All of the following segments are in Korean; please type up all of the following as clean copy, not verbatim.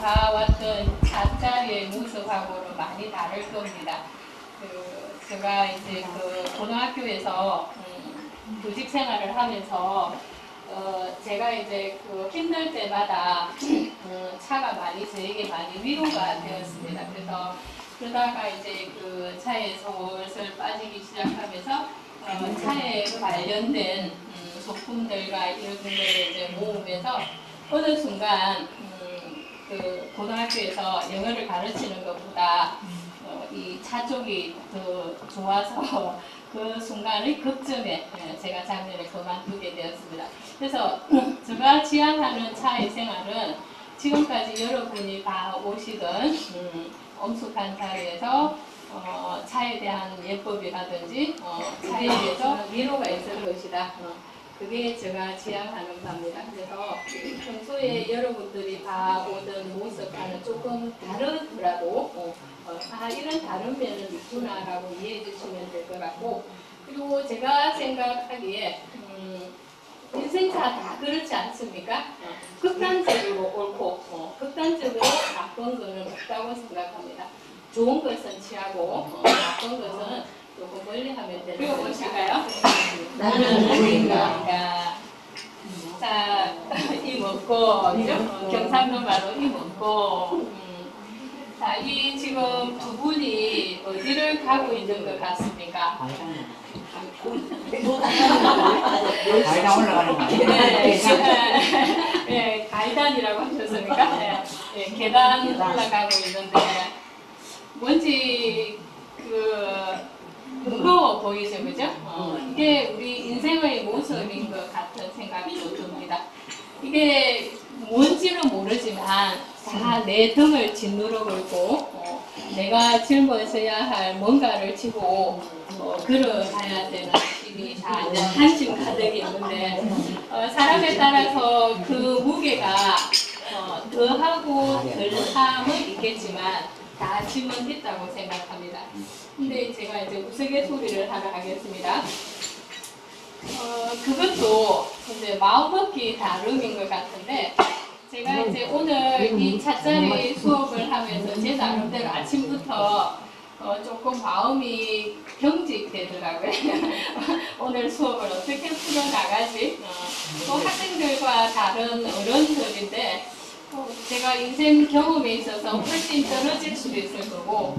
봐왔던 잣자리의 모습하고는 많이 다를 겁니다. 제가 이제 고등학교에서 교직 생활을 하면서 제가 이제 힘들 때마다 차가 저에게 많이 위로가 되었습니다. 그래서 그러다가 이제 차에 솔솔 빠지기 시작하면서 차에 관련된 소품들과 이런 것들을 이제 모으면서 어느 순간 고등학교에서 영어를 가르치는 것보다 이 차 쪽이 더 좋아서 그 순간의 급점에 제가 작년에 그만두게 되었습니다. 그래서 제가 지향하는 차의 생활은 지금까지 여러분이 다 오시던 엄숙한 자리에서 차에 대한 예법이라든지 차에 대해서 위로가 있을 것이다. 그게 제가 지향하는 바입니다. 그래서 평소에 여러분들이 봐오던 모습과는 조금 다르더라도 이런 다른 면은 있구나라고 이해해 주시면 될 것 같고, 그리고 제가 생각하기에 인생사 다 그렇지 않습니까? 극단적으로 옳고 극단적으로 나쁜 것은 없다고 생각합니다. 좋은 것은 취하고 나쁜 것은 조금 멀리 하면 되는 거니까. 보실까요? 나는 누구인가? 자, 이 먹고, 경상도 말로 이 먹고. 자, 이 지금 두 분이 어디를 가고 있는 것 같습니까? 가이단 올라가는 거 아니에요? 네, 가이단이라고 하셨습니까? 네, 계단 올라가고 있는데 뭔지 무거워 보이죠, 그죠? 이게 우리 인생의 모습인 것 같은 생각이 듭니다. 이게 뭔지는 모르지만 다 내 등을 짓누르고 있고 내가 짊어져야 할 뭔가를 지고 걸어가야 되는 힘이 다 한심 가득 있는데 사람에 따라서 그 무게가 더하고 덜함은 있겠지만 다 짐은 있다고 생각합니다. 근데 제가 이제 우스갯소리를 하나 하겠습니다. 그것도 이제 마음먹기 다름인 것 같은데, 제가 이제 오늘 이 찻자리 수업을 하면서 제 나름대로 아침부터 조금 마음이 경직되더라고요. 오늘 수업을 어떻게 풀어나가지? 또 학생들과 다른 어른들인데 제가 인생 경험에 있어서 훨씬 떨어질 수도 있을 거고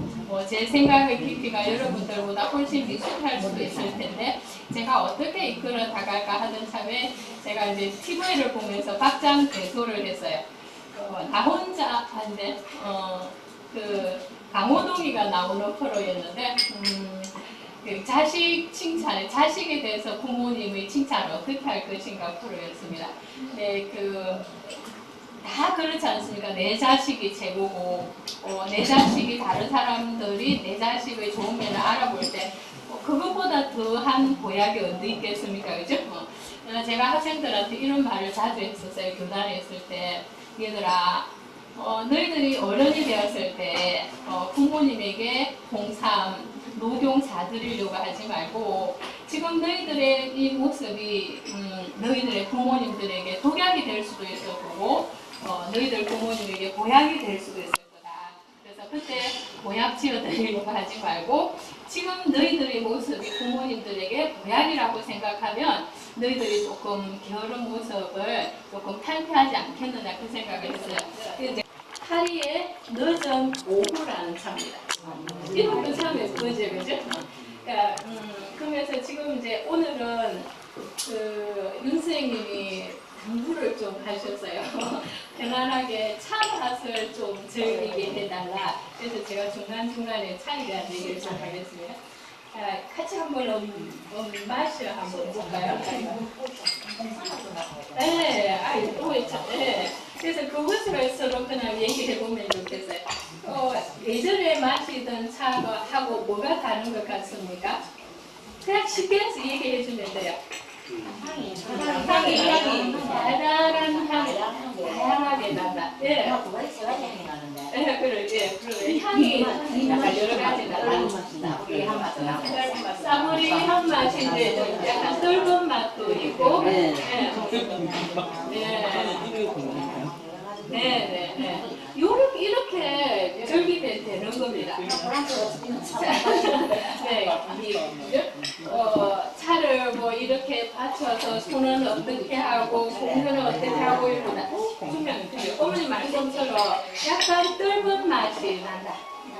제 생각의 깊이가 여러분들보다 훨씬 미숙할 수도 있을 텐데 제가 어떻게 이끌어 나갈까 하는 참에 제가 이제 TV를 보면서 박장대소를 했어요. 나 혼자 한데 강호동이가 나오는 프로였는데 자식 칭찬, 자식에 대해서 부모님의 칭찬을 어떻게 할 것인가 프로였습니다. 네, 다 그렇지 않습니까? 내 자식이 최고고 내 자식이 다른 사람들이 내 자식의 좋은 면을 알아볼 때 그것보다 더한 보약이 어디 있겠습니까? 그죠? 제가 학생들한테 이런 말을 자주 했었어요. 교단에 있을 때. 얘들아, 너희들이 어른이 되었을 때 부모님에게 봉삼, 녹용 사드리려고 하지 말고 지금 너희들의 이 모습이 너희들의 부모님들에게 독약이 될 수도 있을 거고 너희들 부모님에게 보약이 될 수도 있을 거다. 그래서 그때 보약 지어드리려고 하지 말고 지금 너희들의 모습이 부모님들에게 보약이라고 생각하면 너희들이 조금 게으른 모습을 조금 탈피하지 않겠느냐 그 생각을 했어요. 파리의 늦은 오후라는 차입니다. 이름도 참 예쁘지, 그죠? 그러니까, 그러면서 지금 이제 오늘은 윤 선생님이 당부를 좀 하셨어요. 편안하게 차 맛을 좀 즐기게 해달라. 그래서 제가 중간중간에 차에 대한 얘기를 좀 하겠습니다. 같이 한번 맛을 한번 볼까요? 네, 또 있죠. 네. 그래서 그것을 서로 그냥 얘기해 보면 좋겠어요. 예전에 마시던 차하고 뭐가 다른 것 같습니까? 그냥 쉽게 해서 얘기해 주면 돼요. 향이 달달한 향이 다양하게 난다. 예. 예, 그래. 향이 약간 여러 가지 난다. 싸구리한 맛인데 약간 떫은 맛도 있고. 예. 네네네. 이렇게 절기면 되는 겁니다. 네, 차를 뭐 이렇게 받쳐서 손은 어떻게 하고 공연은 어떻게 하고 이러다 주면 어머니 말씀처럼 약간 떫은 맛이 난다.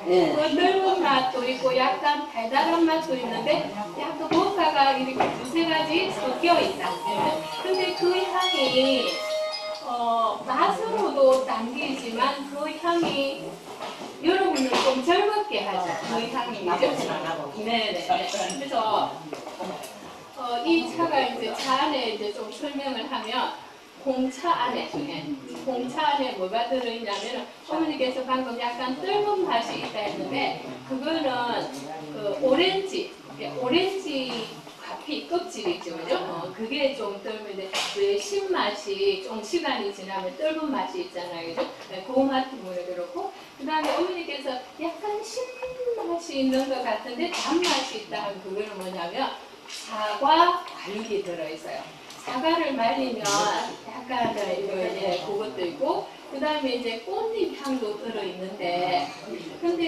예. 그 떫은 맛도 있고 약간 달달한 맛도 있는데 약간 뭔가가 이렇게 두세 가지 섞여 있다. 근데 그 향이 맛으로도 당기지만 그 향이 여러분을 좀 즐겁게 하죠. 그 향이 나쁘진 안 하고. 네네. 그래서 이 차가 이제 차 안에 이제 좀 설명을 하면 공차 안에 공차 안에 뭐가 들어있냐면 어머니께서 방금 약간 떫은 맛이 있다 했는데 그거는 그 오렌지 과피 껍질 있죠, 그죠? 그게 좀 떫은데 왜 신맛이 좀 시간이 지나면 떫은 맛이 있잖아요, 그죠? 그 맛 때문에 그렇고 그 다음에 어머니께서 약간 신맛이 있는 것 같은데 단맛이 있다 하면 그거는 뭐냐면 사과 과육이 들어있어요. 사과를 말리면 약간 이거 이제 그것도 있고 그 다음에 이제 꽃잎 향도 들어있는데 근데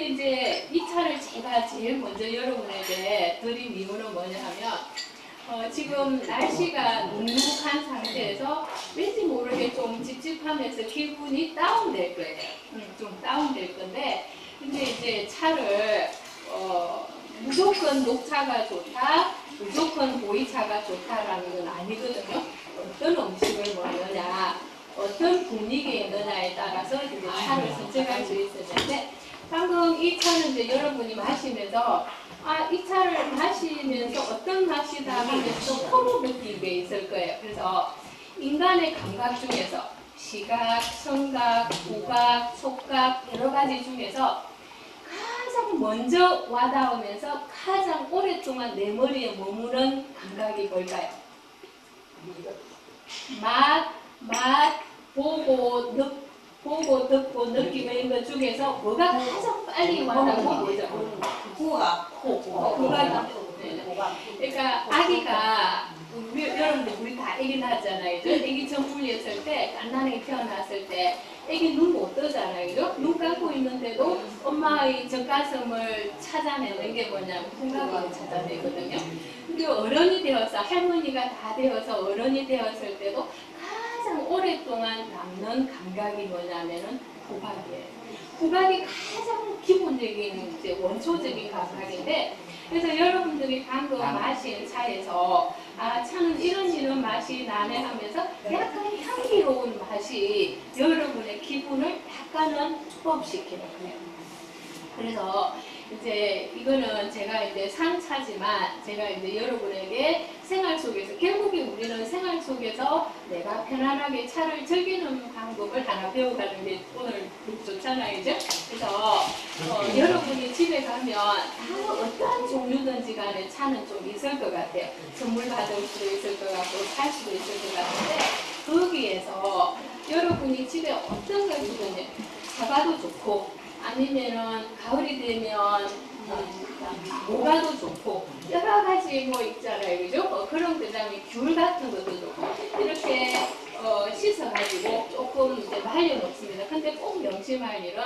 이제 이 차를 제가 제일 먼저 여러분에게 드린 이유는 뭐냐 하면 지금 날씨가 눅눅한 상태에서 왠지 모르게 좀 찝찝하면서 기분이 다운될 거예요. 좀 다운될 건데 근데 이제 차를 무조건 녹차가 좋다, 무조건 보이차가 좋다라는 건 아니거든요. 어떤 음식을 먹느냐, 어떤 분위기에 있느냐에 따라서 이제 차를 선택할 수 있었는데 방금 이 차는 이제 여러분이 마시면서 이 차를 마시면서 어떤 맛이다 하면서 코로 느낀 게 있을 거예요. 그래서 인간의 감각 중에서 시각, 청각, 후각, 촉각 여러 가지 중에서 가장 먼저 와닿으면서 가장 오랫동안 내 머리에 머무는 감각이 뭘까요? 맛, 보고, 듣고, 느끼고 이런 것 중에서 뭐가 가장 빨리 와닿고 뭐죠? 후각이. 그러니까 아기가 여러분들 우리 다 아기 낳았잖아요. 아기 전 풀렸을 때 갓난아기 태어났을 때 아기 눈 못 뜨잖아요. 그죠? 눈 감고 있는데도 엄마의 젖가슴을 찾아내는 게 뭐냐면 후각으로 찾아내거든요. 근데 어른이 되어서 할머니가 다 되어서 어른이 되었을 때도 가장 오랫동안 남는 감각이 뭐냐면은 후각이에요. 후각이 가장 기본적인 이제 원초적인 감각인데 그래서 여러분들이 방금 마신 차에서 차는 이런 맛이 나네 하면서 약간 향기로운 맛이 여러분의 기분을 약간은 축복시키는 거예요. 그래서 이제 이거는 제가 이제 상차지만 제가 이제 여러분에게 생활 속에서 결국에 우리는 생활 속에서 내가 편안하게 차를 즐기는 방법을 하나 배워가는 게 오늘 좋잖아요, 이제. 그래서 여러분이 집에 가면 다 어떠한 종류든지 간에 차는 좀 있을 것 같아요. 선물 받을 수도 있을 것 같고 살 수도 있을 것 같은데 거기에서 여러분이 집에 어떤 걸 주든지 사과도 좋고 아니면은 가을이 되면 모가도 좋고 여러 가지 뭐 있잖아요, 그죠? 그런 그다음에 귤 같은 것도 좋고 이렇게 씻어가지고 조금 이제 말려놓습니다. 근데 꼭 명심할 일은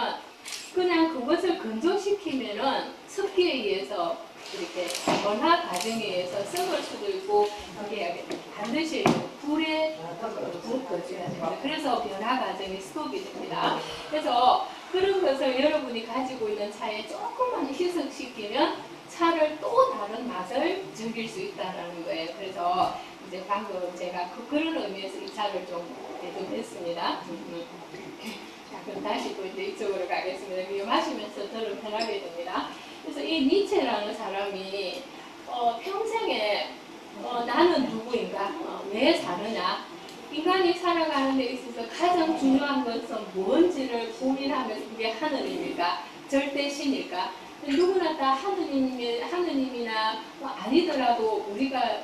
그냥 그것을 건조시키면은 습기에 의해서 이렇게 변화 과정에 의해서 썩을 수도 있고 이게 반드시 불에 굽어줘야 됩니다. 그래서 변화 과정이 스톱이 됩니다. 그래서 그런 것을 여러분이 가지고 있는 차에 조금만 희석시키면 차를 또 다른 맛을 즐길 수 있다는 거예요. 그래서 이제 방금 제가 그런 의미에서 이 차를 좀 대접했습니다. 자, 그럼 다시 또 이제 이쪽으로 가겠습니다. 이거 마시면서 저를 편하게 됩니다. 그래서 이 니체라는 사람이 평생에 나는 누구인가? 왜 사느냐? 인간이 살아가는 데 있어서 가장 중요한 것은 뭔지를 고민하면서 그게 하느님일까? 절대신일까? 누구나 다 하느님이나 아니더라도 우리가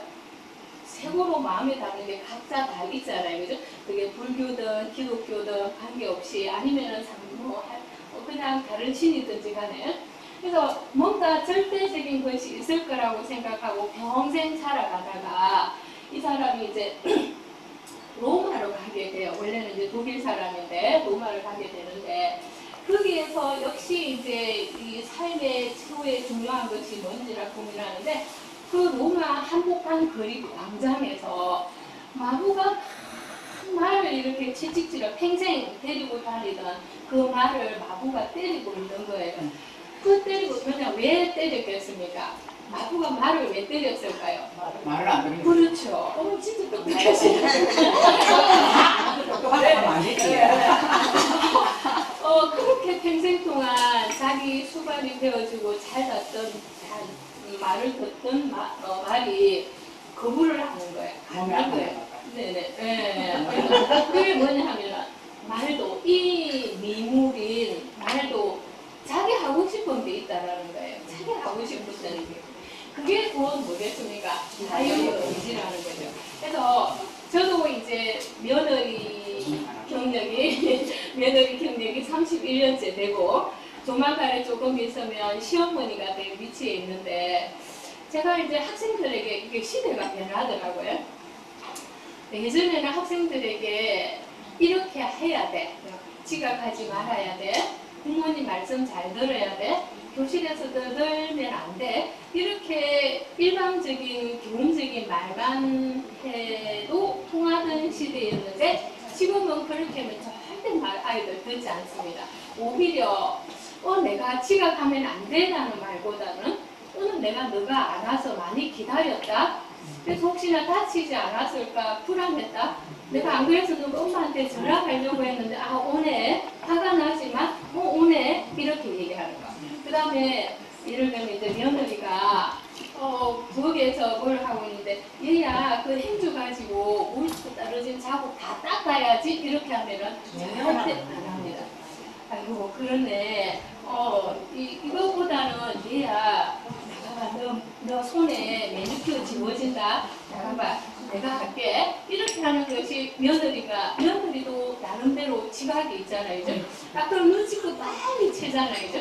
최고로 마음에 담는 게 각자 다 있잖아요. 그죠? 그게 불교든 기독교든 관계없이 아니면은 그냥 다른 신이든지 간에. 그래서 뭔가 절대적인 것이 있을 거라고 생각하고 평생 살아가다가 이 사람이 이제 로마로 가게 돼요. 원래는 이제 독일 사람인데 로마를 가게 되는데 거기에서 역시 이제 이 삶의 최후의 중요한 것이 뭔지를 고민하는데 그 로마 한복판 거리 광장에서 마부가 말을 이렇게 채찍질을 평생 데리고 다니던 그 말을 마부가 때리고 있는 거예요. 그 때리고 그냥 왜 때렸겠습니까? 마부가 말을 왜 때렸을까요? 말을 안 듣는 그렇죠. 진짜 똑똑하시네. 똑똑하면 안 되지. 그렇게 평생 동안 자기 수발이 되어주고 잘 듣던 말을 듣던 말이 거부를 하는 거예요. 몸이 하는 아파요. 거예요. 네네. 네. 그게 뭐냐 하면 말도 이 미물인 말도 자기 하고 싶은 게 있다라는 거예요. 자기 하고 싶은 게. 그게 곧 뭐겠습니까? 자유의지라는 거죠. 그래서 저도 이제 며느리 경력이 31년째 되고 조만간에 조금 있으면 시어머니가 될 위치에 있는데 제가 이제 학생들에게 이게 시대가 변하더라고요. 예전에는 학생들에게 이렇게 해야 돼. 지각하지 말아야 돼. 부모님 말씀 잘 들어야 돼. 교실에서 들면 안 돼. 이렇게 일방적인 교훈적인 말만 해도 통하던 시대였는데 지금은 그렇게 하면 절대 아이들 듣지 않습니다. 오히려 내가 지각하면 안 되라는 말보다는 오늘 내가 너가 안 와서 많이 기다렸다. 그래서 혹시나 다치지 않았을까 불안했다. 내가 안 그래서 누가 엄마한테 전화하려고 했는데 오네. 화가 나지만 오네. 이렇게 얘기하는 거. 그 다음에 예를 들면 이제 며느리가 부엌에서 뭘 하고 있는데 얘야 그 행주 가지고 물수 떨어진 자국 다 닦아야지 이렇게 하면은 절대 안 합니다. 아이고 그러네. 이거보다는 얘야 나가봐 너 손에 매니큐어 지워진다. 나가봐 내가 할게. 이렇게 하는 것이 며느리도 나름대로 지각이 있잖아요. 그럼 눈치껏 빨리 채잖아요.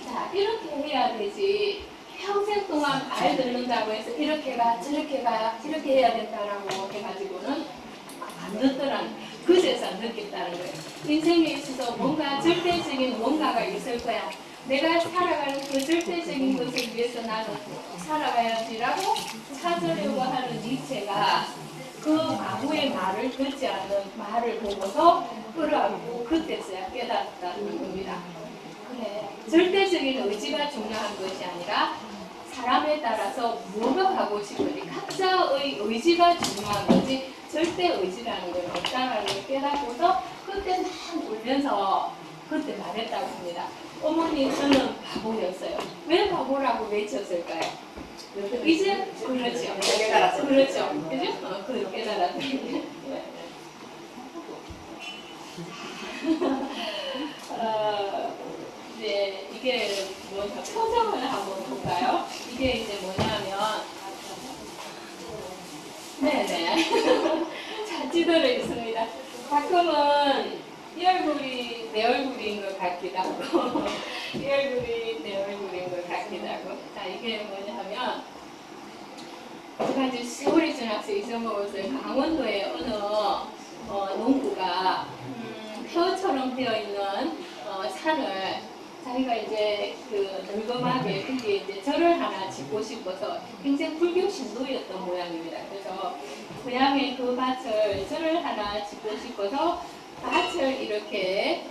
자 이렇게 해야 되지. 평생 동안 말 듣는다고 해서 이렇게 가 저렇게 가 이렇게 해야 된다라고 해가지고는 안 듣더라는 그제서 안 듣겠다는 거예요. 인생에 있어서 뭔가 절대적인 뭔가가 있을 거야. 내가 살아가는 그 절대적인 것을 위해서 나는 살아가야지라고 찾으려고 하는 니체가 그 마부의 말을 듣지 않는 말을 보고서 끌어안고 그때서야 깨닫다는 겁니다. 그래, 절대적인 의지가 중요한 것이 아니라 사람에 따라서 뭐가 하고 싶은지 각자의 의지가 중요한 거지 절대 의지라는 건 없다는 걸 깨닫고서 그때 막 울면서 그때 말했다고 합니다. 어머니 저는 바보였어요. 왜 바보라고 외쳤을까요? 이제 그렇죠. 깨달았어요. 그렇죠. 그죠? 그 깨달았어요. 네, 이게 뭐냐 표정을 한번 볼까요? 이게 이제 뭐냐면 네네 잘 찌들어 있습니다. 가끔은 이 얼굴이 내 얼굴인 것 같기도 하고 이 얼굴이 내 얼굴인 것 같기도 하고 자 이게 뭐냐면 제가 이제 세월이 지나서 잊어먹었어요. 강원도의 어느 농부가 벼처럼 되어 있는 산을 자기가 이제 그 늙음하게 거기에 이제 절을 하나 짓고 싶어서 굉장히 불교 신도였던 모양입니다. 그래서 고향에 그 밭을 절을 하나 짓고 싶어서 밭을 이렇게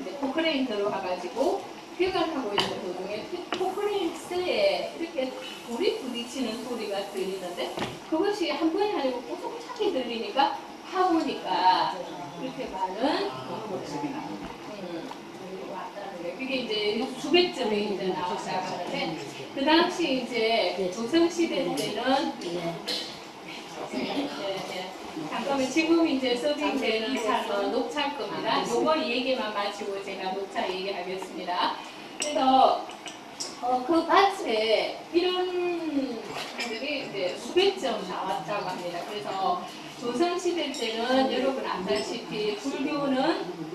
이제 포크레인 들어와가지고 개간하고 있는 도중에 포크레인 쇠에 이렇게 돌이 부딪히는 소리가 들리는데 그것이 한 번이 아니고 계속 차게 들리니까 파보니까 이렇게 많은 목소리 나옵니다. 왔다는 거예요. 그게 이제 수백 점에 이제 나왔다고 하는데 그 당시 이제 조선시대 때는 잠깐만 지금 이제 서빙되는 산은 녹차일 겁니다. 요거 얘기만 마치고 제가 녹차 얘기하겠습니다. 그래서 그 밭에 이런 분들이 이제 수백 점 나왔다고 합니다. 그래서 조선시대 때는 여러분 알다시피 불교는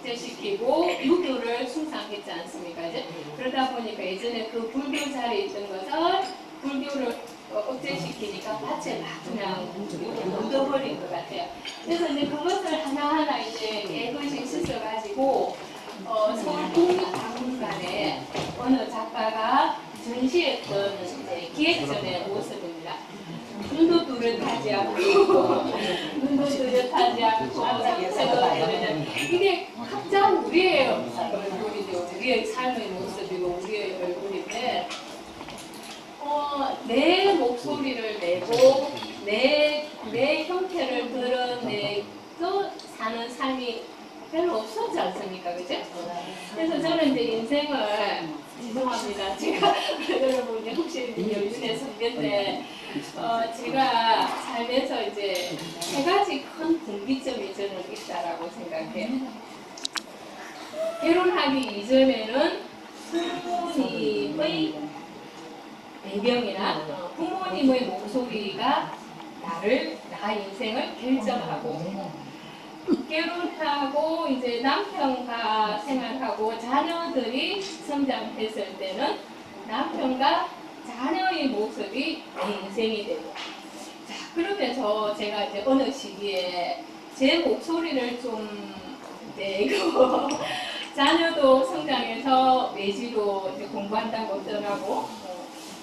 시키고 유교를 숭상했지 않습니까? 이제 그러다 보니까 예전에 그 불교 자리에 있던 것을 불교를 억제시키니까 밭에 막 그냥 묻어버린 것 같아요. 그래서 이제 그것을 하나하나 이제 깨끗이 씻어가지고 서울 국립박물관에 어느 작가가 전시했던 이제 기획전의 모습입니다. 눈도 뚜렷하지 않고 눈도 뚜렷하지 않고 상태도 뚜렷하지 이게 각자 우리의 얼굴이죠. 우리의 삶의 모습이고 우리의 얼굴인데 내 목소리를 내고 내 형태를 드러내고 사는 삶이 별로 없었지 않습니까? 그죠? 그래서 저는 이제 인생을 죄송합니다. 제가 여러분 이제 혹시 여윤의 선배인데 제가 삶에서 이제 세 가지 큰 분기점이 저는 있다라고 생각해요. 결혼하기 이전에는 부모님의 배경이나 부모님의 목소리가 나 인생을 결정하고 결혼하고 이제 남편과 생활하고 자녀들이 성장했을 때는 남편과 자녀의 모습이 내 인생이 되고 자 그러면서 제가 이제 어느 시기에 제 목소리를 좀 내고 자녀도 성장해서 외지로 이제 공부한다고 떠나고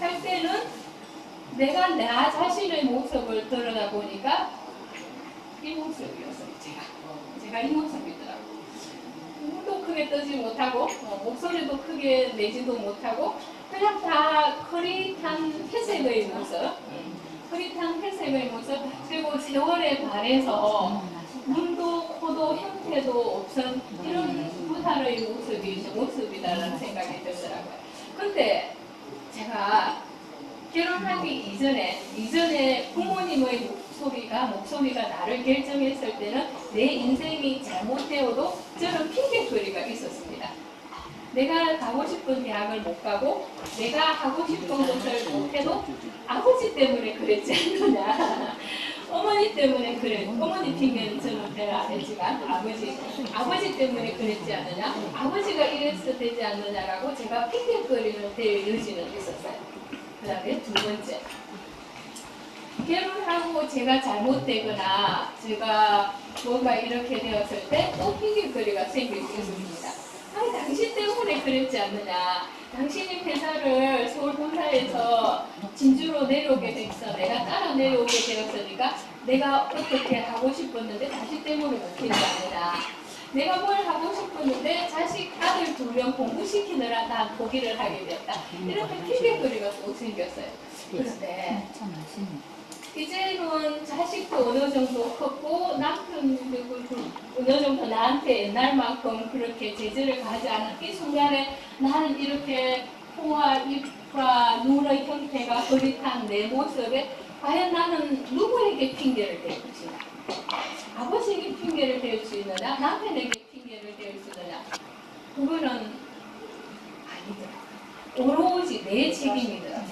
할 때는 내가 나 자신의 모습을 드러나 보니까 이 모습이었어요. 제가 이 모습이더라고. 눈도 크게 뜨지 못하고 목소리도 크게 내지도 못하고 그냥 다 흐릿한 회색의 모습 흐릿한 회색의 모습 그리고 세월에 반해서 눈도 코도 형태도 없은 이런 부사의 모습이다라는 생각이 들더라고요. 근데 제가 결혼하기 이전에 부모님의 목소리가 나를 결정했을 때는 내 인생이 잘못되어도 저는 핑계거리가 있었습니다. 내가 가고 싶은 대학을 못 가고 내가 하고 싶은 것을 못해도 아버지 때문에 그랬지 않느냐 어머니 때문에 어머니 핑계는 저는 별로 안 했지만 아버지 때문에 그랬지 않느냐 아버지가 이랬어 되지 않느냐라고 제가 핑계거리는 데 여지는 있었어요. 그 다음에 두 번째 결혼하고 제가 잘못되거나 제가 뭔가 이렇게 되었을 때 또 핑계거리가 생길 수 있습니다. 아니 당신 때문에 그랬지 않느냐 당신이 회사를 서울본사에서 진주로 내려오게 됐어 내가 따라 내려오게 되었으니까 내가 어떻게 하고 싶었는데 당신 때문에 못했지 않느냐 내가 뭘 하고 싶었는데 아들 2명 공부시키느라 난 포기를 하게 되었다 이렇게 핑계거리가 또 생겼어요. 그런데 이제는 자식도 어느 정도 컸고 남편도 어느 정도 나한테 옛날만큼 그렇게 재질을 가지 않은 이 순간에 나는 이렇게 코와 입과 눈의 형태가 흐릿한 내 모습에 과연 나는 누구에게 핑계를 댈 것이냐 아버지에게 핑계를 댈 수 있느냐 남편에게 핑계를 댈 수 있느냐 그거는 아니더라. 오로지 내 책임이더라.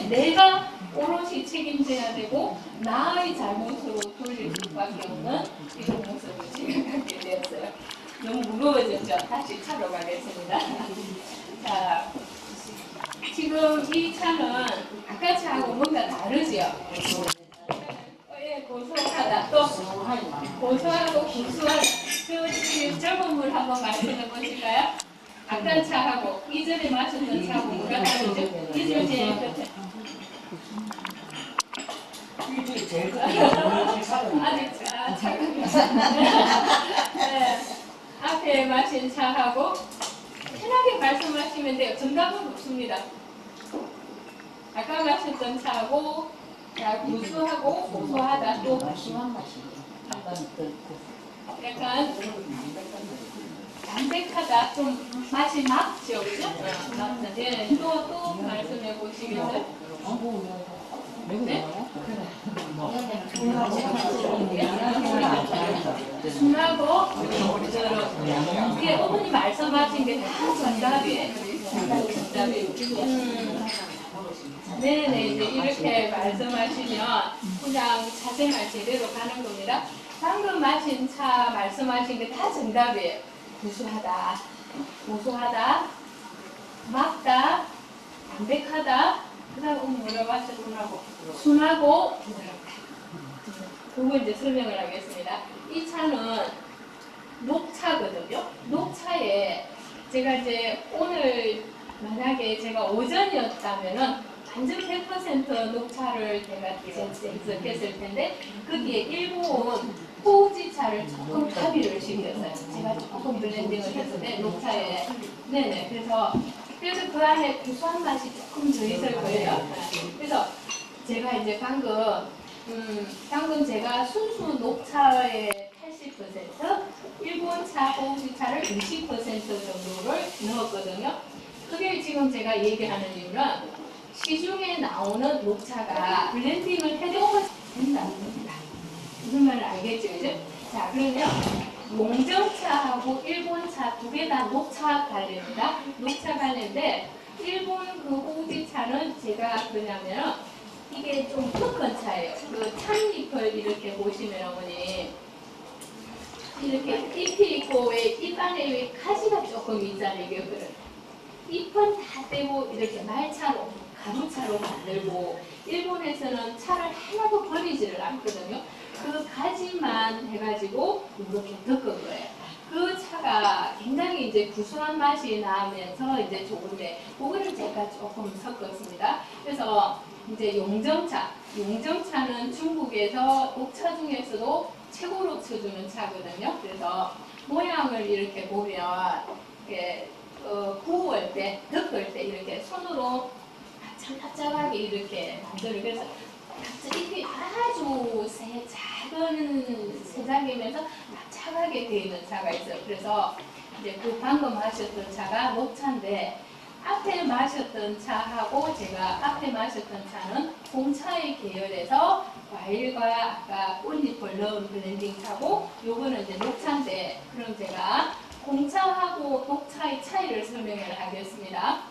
내가 오롯이 책임져야 되고 나의 잘못으로 돌릴 수밖에 없는 이런 모습을 제가 갖게 되었어요. 너무 무거워졌죠? 다시 차로 가겠습니다. 자, 지금 이 차는 아까 차하고 뭔가 다르죠? 예, 고소하다. 또 고소하고 구수하다. 그 젊은 물 한번 말씀해 보실까요? 아까 차하고 이전에 마셨던 차하고 뭐가 다르죠? 이전에 제일 끝에 제일 끝에 네, 앞에 마신 차하고 편하게 말씀하시면 돼요. 정답은 없습니다. 아까 마셨던 차하고 구수하고 고소하다 또 약간 담백하다 좀 맛이 맑죠, 그죠? 네, 또 말씀해 보시겠어요? 네? 순하고 부드럽고 이게 어머니 말씀하신 게 다 정답이에요. 네네 이제 이렇게 말씀하시면 그냥 자생할 제대로 가는 겁니다. 방금 마신 차 말씀하신 게 다 정답이에요. 구수하다, 고소하다, 맑다, 담백하다. 그 다음 뭐라고 하셨구나. 순하고 부드럽다. 그거 이제 설명을 하겠습니다. 이 차는 제가 이제 오늘 만약에 제가 오전이었다면은 완전 100% 녹차를 제가 했을 텐데 거기에 일본 호우지차를 조금 가비를 시켰어요. 제가 조금 블렌딩을 했는데 녹차에 네네 그래서 그 안에 고소한 맛이 조금 더 있을 거예요. 그래서 제가 이제 방금 제가 순수 녹차의 80%, 일본차 호우지차를 20% 정도를 넣었거든요. 그게 지금 제가 얘기하는 이유는 시중에 나오는 녹차가 블렌딩을 해도 된다는 겁니다. 무슨 말인지 알겠죠? 이제? 자, 그러면 용정차하고 일본차 두 개 다 녹차 갈래입니다. 녹차 갈래인데 일본 그 호우지차는 제가 그러냐면 이게 좀 큰 차예요. 그 찻잎을 이렇게 보시면 어머니 이렇게 잎이 있고 왜 잎 안에 왜 가지가 조금 있잖아요. 이게 잎은 다 떼고 이렇게 말차로 가루차로 만들고 일본에서는 차를 하나도 버리지를 않거든요. 그 가지만 해가지고 이렇게 덮은 거예요. 그 차가 굉장히 이제 구수한 맛이 나면서 이제 좋은데 그거를 제가 조금 섞었습니다. 그래서 이제 용정차는 중국에서 녹차 중에서도 최고로 쳐주는 차거든요. 그래서 모양을 이렇게 보면 이렇게 구울 때, 덮을 때 이렇게 손으로 납작하게 이렇게 만들어요. 그래서 잎이 아주 작은 세작이면서 납작하게 되어 있는 차가 있어요. 그래서 이제 그 방금 마셨던 차가 녹차인데 앞에 마셨던 차하고 제가 앞에 마셨던 차는 홍차의 계열에서 과일과 아까 꽃잎을 넣은 블렌딩 차고 요거는 이제 녹차인데 그럼 제가 홍차하고 녹차의 차이를 설명을 하겠습니다.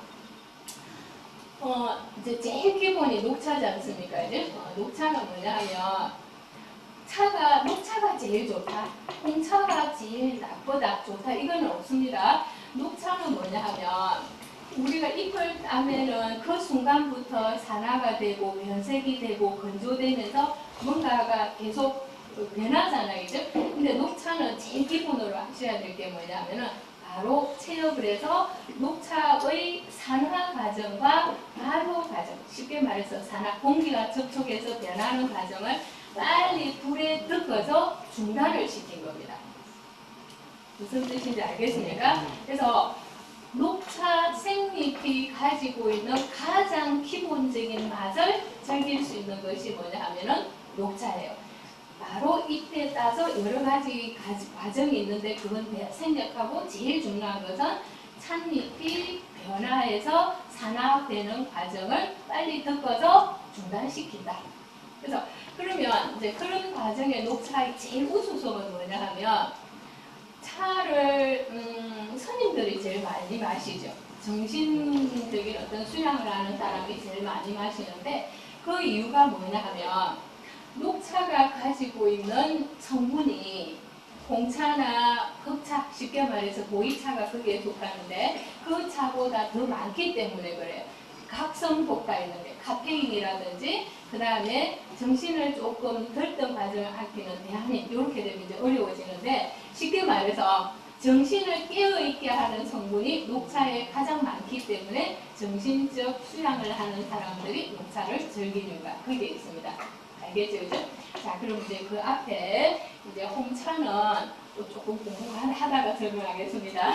이제 제일 기본이 녹차지 않습니까? 이제 녹차는 뭐냐 하면 녹차가 제일 좋다, 홍차가 제일 나쁘다, 좋다 이거는 없습니다. 녹차는 뭐냐 하면 우리가 잎을 따면은 그 순간부터 산화가 되고 변색이 되고 건조되면서 뭔가가 계속 변하잖아요. 그죠? 근데 녹차는 제일 기본으로 하셔야 될 게 뭐냐면은 바로 체업을 해서 녹차의 산화 과정과 발효 과정, 쉽게 말해서 공기와 접촉해서 변하는 과정을 빨리 불에 덮어서 중단을 시킨 겁니다. 무슨 뜻인지 알겠습니까? 그래서 녹차 생잎이 가지고 있는 가장 기본적인 맛을 즐길 수 있는 것이 뭐냐 하면은 녹차예요. 바로 잎에 따서 여러 가지 과정이 있는데 그건 생략하고 제일 중요한 것은 찻잎이 변화해서 산화되는 과정을 빨리 덮어서 중단시킨다. 그래서 그러면 이제 그런 과정의 녹차의 제일 우수성은 뭐냐 하면 차를 스님들이 제일 많이 마시죠. 정신적인 어떤 수양을 하는 사람이 제일 많이 마시는데 그 이유가 뭐냐 하면 녹차가 가지고 있는 성분이 홍차나 흑차, 쉽게 말해서 보이차가 거기에 속하는데 그 차보다 더 많기 때문에 그래요. 각성 효과 있는데 카페인이라든지 그 다음에 정신을 조금 들뜬 과정을 아끼는 대안이 이렇게 되면 이제 어려워지는데 쉽게 말해서 정신을 깨어있게 하는 성분이 녹차에 가장 많기 때문에 정신적 수양을 하는 사람들이 녹차를 즐기는 이유가 거기에 있습니다. 알겠죠? 그죠? 자, 그럼 이제 그 앞에 이제 홍차는 또 조금 공부하다가 설명하겠습니다.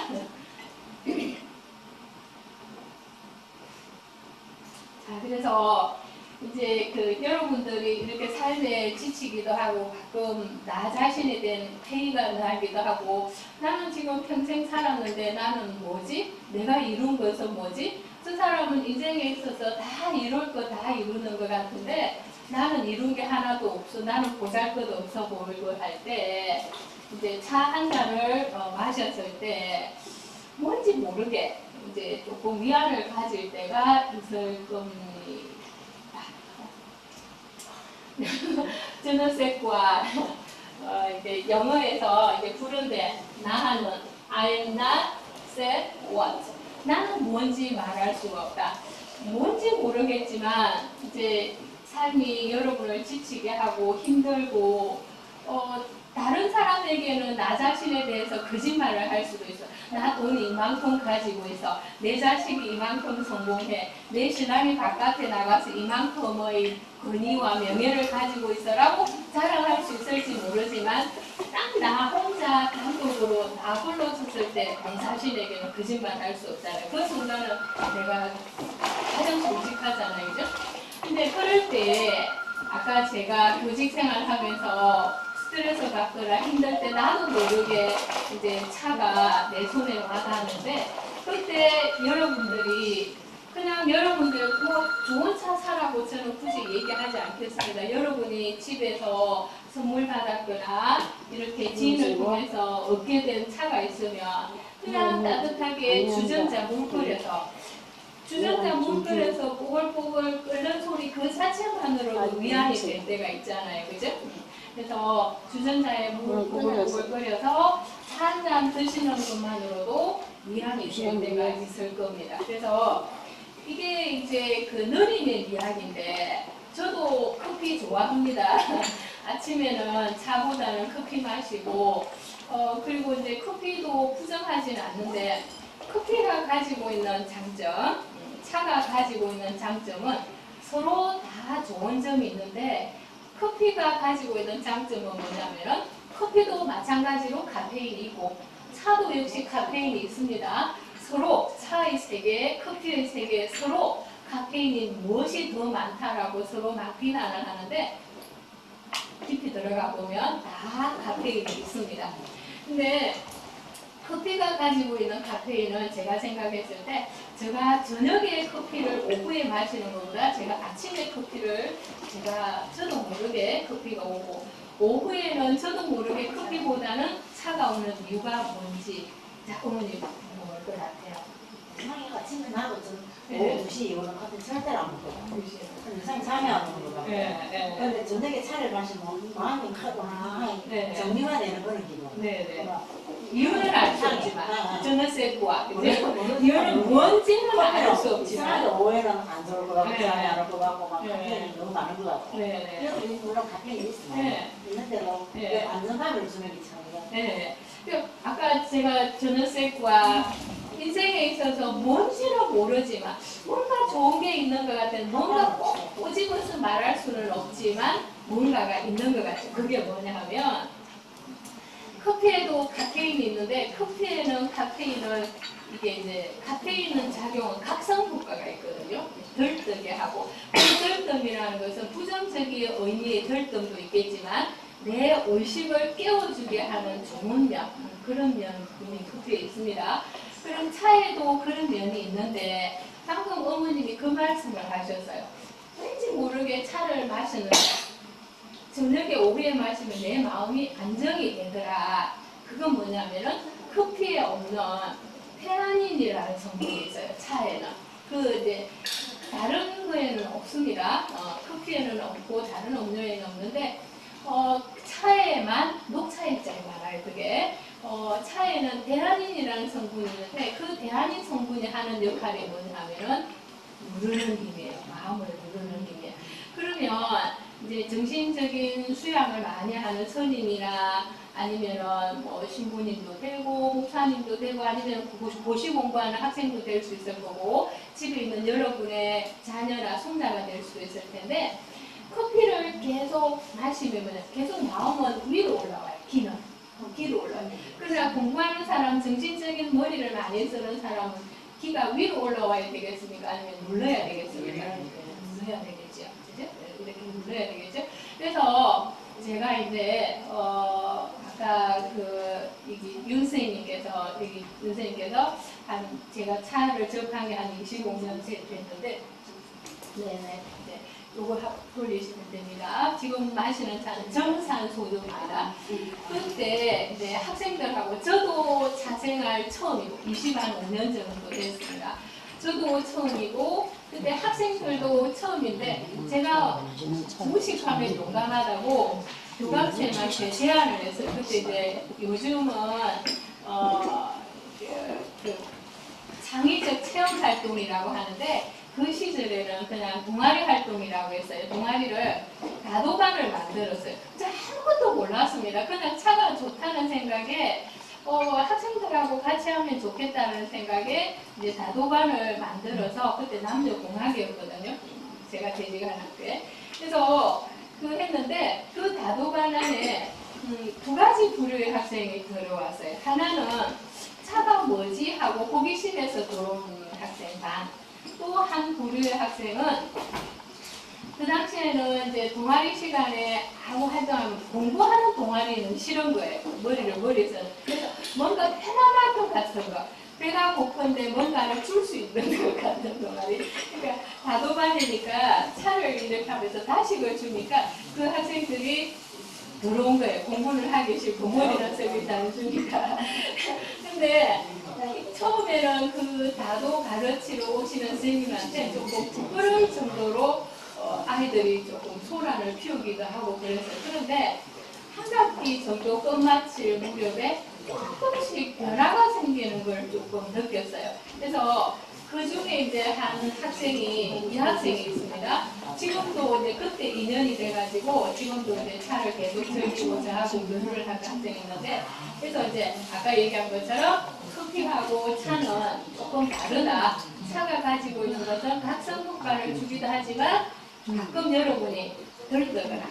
자, 그래서 이제 여러분들이 이렇게 삶에 지치기도 하고 가끔 나 자신에 대한 회의가 나기도 하고 나는 지금 평생 살았는데 나는 뭐지? 내가 이룬 것은 뭐지? 저 사람은 인생에 있어서 다 이룰 거 다 이루는 것 같은데 나는 이룬 게 하나도 없어. 나는 보잘것없어 보이고 할 때 이제 차 한 잔을 마셨을 때 뭔지 모르게 이제 조금 위안을 가질 때가 있을 겁니다. 저는색과 이제 영어에서 이제 부른데 나는 I'm not said what. 나는 뭔지 말할 수가 없다. 뭔지 모르겠지만 이제 삶이 여러분을 지치게 하고 힘들고 다른 사람에게는 나 자신에 대해서 거짓말을 할 수도 있어. 나 돈 이만큼 가지고 있어. 내 자식이 이만큼 성공해. 내 신랑이 바깥에 나가서 이만큼의 권위와 명예를 가지고 있어라고 자랑할 수 있을지 모르지만 딱 나 혼자 단독으로 나 홀로 섰을 때 내 자신에게는 거짓말 할 수 없잖아요. 그 순간은 내가 가장 솔직하잖아요. 그죠? 근데 그럴 때 아까 제가 교직 생활하면서 스트레스 받거나 힘들 때 나도 모르게 이제 차가 내 손에 와닿는데 그때 여러분들이 그냥 여러분들 뭐 좋은 차 사라고 저는 굳이 얘기하지 않겠습니다. 여러분이 집에서 선물 받았거나 이렇게 지인을 통해서 얻게 된 차가 있으면 그냥 따뜻하게 주전자 물 끓여서 주전자 물 끓여서 뽀글뽀글 끓는 소리 그 자체만으로도 위안이 될 때가 있잖아요. 그죠? 그래서 주전자에 물 뽀글뽀글 끓여서 한 잔 드시는 것만으로도 위안이 될 때가 있을 겁니다. 그래서 이게 이제 그 느림의 이야기인데 저도 커피 좋아합니다. 아침에는 차보다는 커피 마시고 그리고 이제 커피도 부정하지는 않는데 커피가 가지고 있는 장점, 차가 가지고 있는 장점은 서로 다 좋은 점이 있는데 커피가 가지고 있는 장점은 뭐냐면은 커피도 마찬가지로 카페인이 있고 차도 역시 카페인이 있습니다. 서로 차의 세계, 커피의 세계 서로 카페인이 무엇이 더 많다라고 서로 막 비난을 하는데 깊이 들어가 보면 다 카페인이 있습니다. 근데 커피가 가지고 있는 카페인은 제가 생각했을 때 제가 저녁에 커피를 오후에 마시는 것보다 제가 아침에 커피를 저도 모르게 커피가 오고 오후에는 저도 모르게 커피보다는 차가 오는 이유가 뭔지 자 어머니 뭘 것 같아요? 이상이가 아침에 나도 좀 네. 오후 2시 이후는 커피 절대로 안 먹거든. 이상이 잠이 안 오는 거야. 네. 근데 저녁에 차를 마시면 마음이 가만히 네. 정리가 되는 그런 기분. 네네. 이유는 알 수 없지만 저는 쎄고와 모르는 이유는 뭔지는 알 수 없지만 이상하게 오해는 안 좋을 것 같고 네. 잠이 안 올 것 같고 막 네. 카페인이 너무 많은 것 같고. 네네. 그래도 물론 카페인이 있어. 네. 있는데도 네. 안정감을 주는 게 참. 네. 아까 제가 저는 쎄고와 인생에 있어서 뭔지는 모르지만 뭔가 좋은 게 있는 것 같은 뭔가 꼭 꼬집어서 말할 수는 없지만 뭔가가 있는 것 같아요. 그게 뭐냐 하면 커피에도 카페인이 있는데 커피에는 카페인을 이게 이제 카페인은 작용은 각성 효과가 있거든요. 들뜨게 하고 그 들뜸이라는 것은 부정적인 의미의 들뜸도 있겠지만 내 의식을 깨워주게 하는 좋은 면 그런 면이 커피에 있습니다. 그럼 차에도 그런 면이 있는데 방금 어머님이 그 말씀을 하셨어요. 왠지 모르게 차를 마시는데 저녁에 오후에 마시면 내 마음이 안정이 되더라. 그건 뭐냐면은 커피에 없는 테아닌이라는 성분이 있어요. 차에는. 그 이제 다른 거에는 없습니다. 커피에는 없고 다른 음료에는 없는데 차에만 녹차 액자에 많아요. 그게 차에는 데아닌이라는 성분이 있는데 그 데아닌 성분이 하는 역할이 뭐냐면은 누르는 힘이에요. 마음을 누르는 힘이에요. 그러면 이제 정신적인 수양을 많이 하는 스님이나 아니면은 뭐 신부님도 되고 목사님도 되고 아니면 고시 공부하는 학생도 될 수 있을 거고 집에 있는 여러분의 자녀나 손자가 될 수도 있을 텐데 커피를 계속 마시면 계속 마음은 위로 올라와요. 기로 올라와요. 그러나 공부하는 사람, 정신적인 머리를 많이 쓰는 사람은 기가 위로 올라와야 되겠습니까? 아니면 눌러야 되겠습니까? 눌러야 되겠죠. 그죠? 이렇게 눌러야 되겠죠. 그래서 제가 이제 아까 윤 선생님께서 한 제가 차를 접한 게 한 25년 됐는데 네네. 요거 돌리시면 됩니다. 지금 마시는 차는 정산 소주입니다. 그때 이제 학생들하고 저도 차 생활 처음이고 25년 정도 됐습니다. 저도 처음이고 그때 학생들도 처음인데 제가 무식하면 용감하다고 교감체한테 제안을 했어요. 그때 이제 요즘은 그 창의적 체험 활동이라고 하는데 그 시절에는 그냥 동아리 활동이라고 했어요. 동아리를 다도반을 만들었어요. 저 아무것도 몰랐습니다. 그냥 차가 좋다는 생각에 학생들하고 같이 하면 좋겠다는 생각에 이제 다도반을 만들어서 그때 남녀공학이었거든요. 제가 재직한 학교에. 그래서 그 했는데 그 다도반 안에 두 가지 부류의 학생이 들어왔어요. 하나는 차가 뭐지 하고 호기심에서 들어온 학생 반. 또 한 부류의 학생은 그 당시에는 이제 동아리 시간에 아무 활동하면 공부하는 동아리는 싫은 거예요. 머리에서. 그래서 뭔가 편안할 것 같은 거. 배가 고픈데 뭔가를 줄 수 있는 것 같은 동아리. 그러니까 다도반이니까 차를 이렇게 하면서 다식을 주니까 그 학생들이 들어온 거예요. 공부를 하기 싫고 머리는 쓰기 단순니까. 근데 처음에는 그 다도 가르치러 오시는 선생님한테 조금 부끄러울 정도로 아이들이 조금 소란을 피우기도 하고 그랬어요. 그런데 한 학기 정도 끝마칠 무렵에 조금씩 변화가 생기는 걸 조금 느꼈어요. 그래서 그 중에 이제 한 학생이, 이 학생이 있습니다. 지금도 이제 그때 2년이 돼가지고 지금도 이제 차를 계속 즐기고자 하고 교류를 하는 학생이 있는데, 그래서 이제 아까 얘기한 것처럼 커피하고 차는 조금 다르다. 차가 가지고 있는 것은 각성 효과를 주기도 하지만 가끔 여러분이 들뜨거나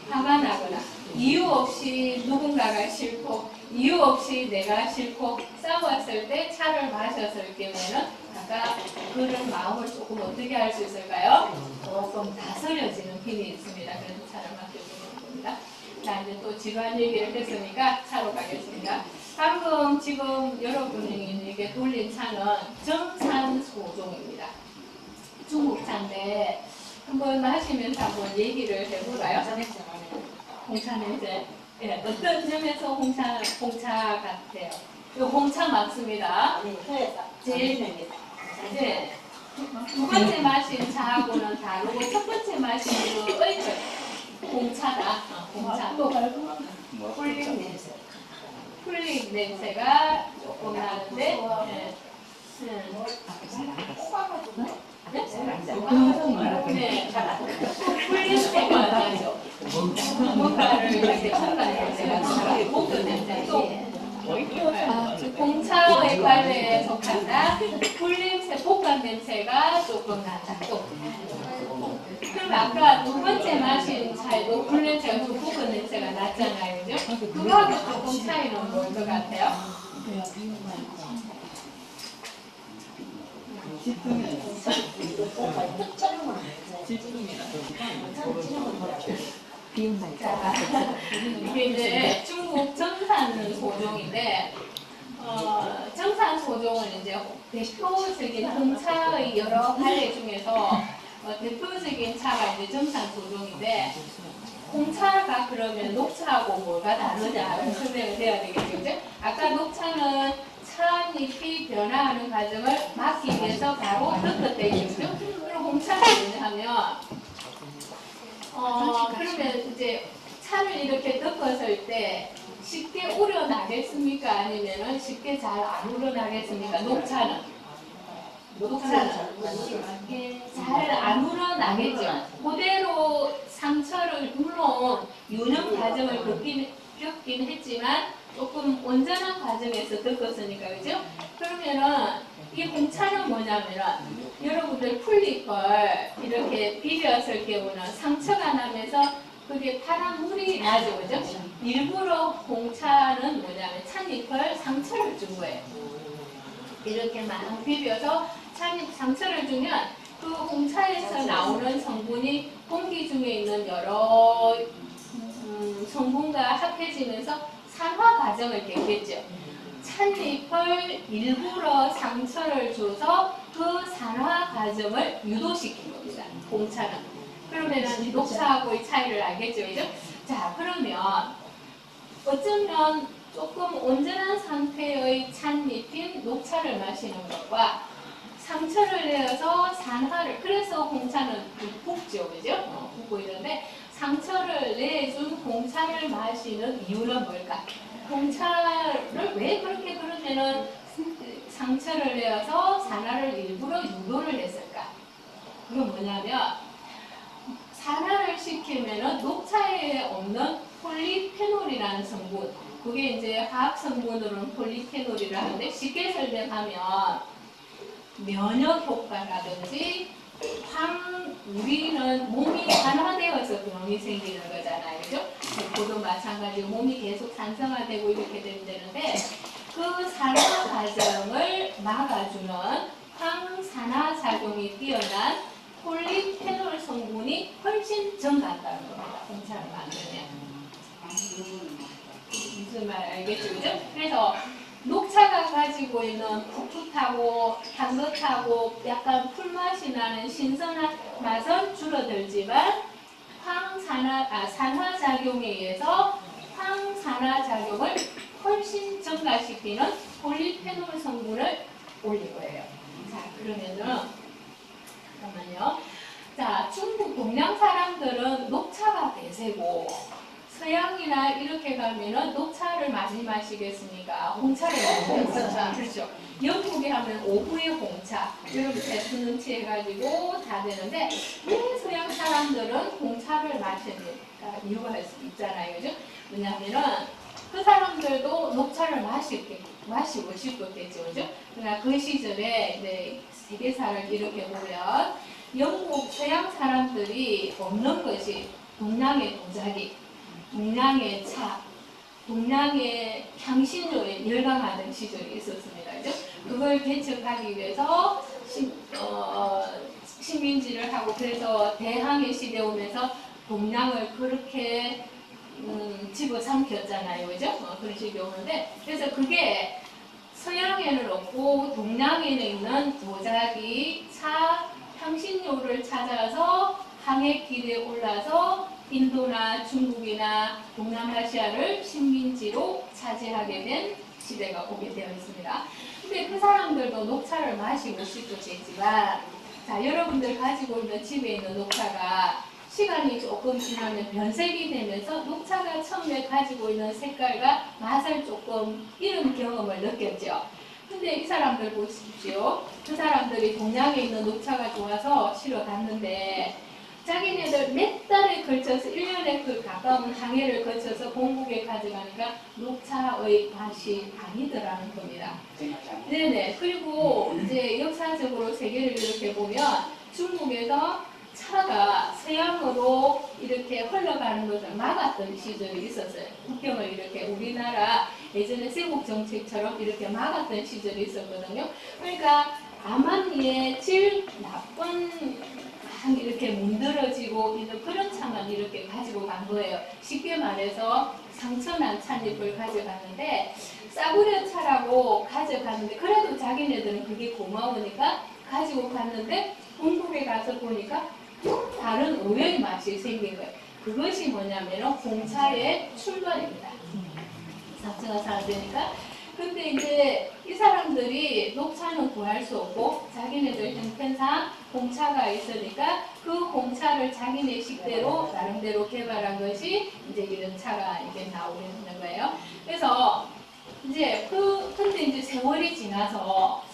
화가 나거나 이유 없이 누군가가 싫고 이유 없이 내가 싫고 싸웠을 때 차를 마셨을 경우에는 아까 그런 마음을 조금 어떻게 할 수 있을까요? 조금 다스려지는 힘이 있습니다. 그래서 차를 맡겨주는 겁니다. 자, 이제 또 지루한 얘기를 했으니까 차로 가겠습니다. 방금 지금 여러분에게 돌린 차는 정산소종입니다. 중국 차인데 한번 마시면서 한번 얘기를 해볼까요? 홍차 냄새. 네, 어떤 점에서 홍차 같아요? 이 홍차 맞습니다. 제일 네, 두 번째 마신 차하고는 다르고 첫 번째 마신 그 얼큰 홍차다. 홍차. 또 풀립 냄새가 조금 나는데. 네. 네. 풀립새가 나죠. 뭔가를 이렇게 첨가한 냄새가 나고 목도 냄새 또. 홍차의 과일에 속한다. 풀냄새, 볶은 냄새가 조금 난다. 또. 그럼 아까 두 번째 마신 차에도 풀냄새가 좀 볶은 냄새가 났잖아요. 그죠? 그거하고 조금 차이는 뭘 것 같아요? 이게 이제 중국 정산 소종인데, 정산 소종은 이제 대표적인 홍차의 여러 가지 중에서 대표적인 차가 이제 정산 소종인데, 홍차가 그러면 녹차하고 뭐가 다르냐 설명을 해야 되겠죠. 그죠? 아까 녹차는 차잎이 변화하는 과정을 막기 위해서 바로 덮어져 있죠. 그럼 홍차는 뭐냐면 그러면 이제 차를 이렇게 덮었을 때 쉽게 우러나겠습니까? 아니면은 쉽게 잘 안 우러나겠습니까? 녹차는 잘 안 우러나겠죠. 그대로 상처를 물론 유념 과정을 겪긴 했지만 조금 온전한 과정에서 덮었으니까 그죠? 그러면은 이 홍차는 뭐냐면은 여러분들 풀잎을 이렇게 비볐을 경우는 상처가 나면서 그게 파란 물이 나죠, 그죠? 일부러 홍차는 뭐냐면 찻잎을 상처를 준 거예요. 이렇게 막 비벼서 찻잎 상처를 주면 그 홍차에서 나오는 성분이 공기 중에 있는 여러 성분과 합해지면서 산화 과정을 겪겠죠. 찻잎을 일부러 상처를 줘서 그 산화 과정을 유도시킨 겁니다. 홍차는. 그러면은 녹차하고의 차이를 알겠죠, 그죠? 자, 그러면 어쩌면 조금 온전한 상태의 찻잎인 녹차를 마시는 것과 상처를 내어서 산화를, 그래서 홍차는 붓죠, 그죠? 붓고 이런데 상처를 내준 홍차를 마시는 이유는 뭘까? 홍차를 왜 그렇게 그러면은 상처를 내어서 산화를 일부러 유도를 했을까? 그건 뭐냐면 산화를 시키면은 녹차에 없는 폴리페놀이라는 성분, 그게 이제 화학 성분으로는 폴리페놀이라 하는데 쉽게 설명하면 면역 효과라든지 우리는 몸이 산화되어서 병이 생기는 거잖아요. 그죠? 그도 마찬가지로 몸이 계속 산성화되고 이렇게 되는데 그 산화 과정을 막아주는 항산화 작용이 뛰어난 폴리페놀 성분이 훨씬 정간다는 겁니다. 홍차를 만들면. 무슨 말 알겠죠? 그죠? 그래서 녹차가 가지고 있는 풋풋하고 향긋하고 약간 풀맛이 나는 신선한 맛은 줄어들지만 산화 작용에 의해서 항산화 작용을 훨씬 증가시키는 폴리페놀 성분을 올린 거예요. 자, 그러면은 잠깐만요. 자, 중국 동양 사람들은 녹차가 대세고 서양이나 이렇게 가면은 녹차를 많이 마시겠습니까? 홍차를 많이 마시죠. 그렇죠. 영국에 하면 오후에 홍차 이렇게 수능 취해가지고 다 되는데 왜 서양 사람들은 홍차를 마십니까? 이유가 있잖아요. 그죠? 왜냐하면은 그 사람들도 녹차를 마시고 싶었겠죠. 그죠? 그러나 그 시절에 이제 세계사를 이렇게 보면 영국 서양 사람들이 없는 것이 동양의 도자기, 동양의 차, 동양의 향신료에 열광하는 시절이 있었습니다. 그죠? 그걸 개척하기 위해서 식민지를 하고 그래서 대항해 시대 오면서 동양을 그렇게 집어삼켰잖아요. 그죠? 그런 식이 오는데 그래서 그게 서양에는 없고 동양에는 있는 도자기, 차, 향신료를 찾아서 항해길에 올라서 인도나 중국이나 동남아시아를 식민지로 차지하게 된 시대가 오게 되어 있습니다. 근데 그 사람들도 녹차를 마시고 싶었겠지만 자, 여러분들 가지고 있는 집에 있는 녹차가 시간이 조금 지나면 변색이 되면서 녹차가 처음에 가지고 있는 색깔과 맛을 조금 잃은 경험을 느꼈죠. 근데 이 사람들 보십시오. 그 사람들이 동양에 있는 녹차가 좋아서 실어 갔는데 자기네들 몇 달에 걸쳐서 1년에 그 가까운 항해를 거쳐서 본국에 가져가니까 녹차의 맛이 아니더라는 겁니다. 네네. 그리고 이제 역사적으로 세계를 이렇게 보면 중국에서 차가 서양으로 이렇게 흘러가는 것을 막았던 시절이 있었어요. 국경을 이렇게 우리나라 예전에 세국 정책처럼 이렇게 막았던 시절이 있었거든요. 그러니까 암암리에 질 나쁜 이렇게 문드러지고 있는 그런 차만 이렇게 가지고 간 거예요. 쉽게 말해서 상처난 찻잎을 가져갔는데 싸구려 차라고 가져갔는데 그래도 자기네들은 그게 고마우니까 가지고 갔는데 본국에 가서 보니까 또 다른 의외의 맛이 생긴 거예요. 그것이 뭐냐면 홍차의 출발입니다. 상처가 잘 되니까. 근데 이제 이 사람들이 녹차는 구할 수 없고 자기네들 형편상 홍차가 있으니까 그 홍차를 자기네 식대로 나름대로 개발한 것이 이제 이런 차가 이게 나오게 되는 거예요. 그래서 이제 근데 이제 세월이 지나서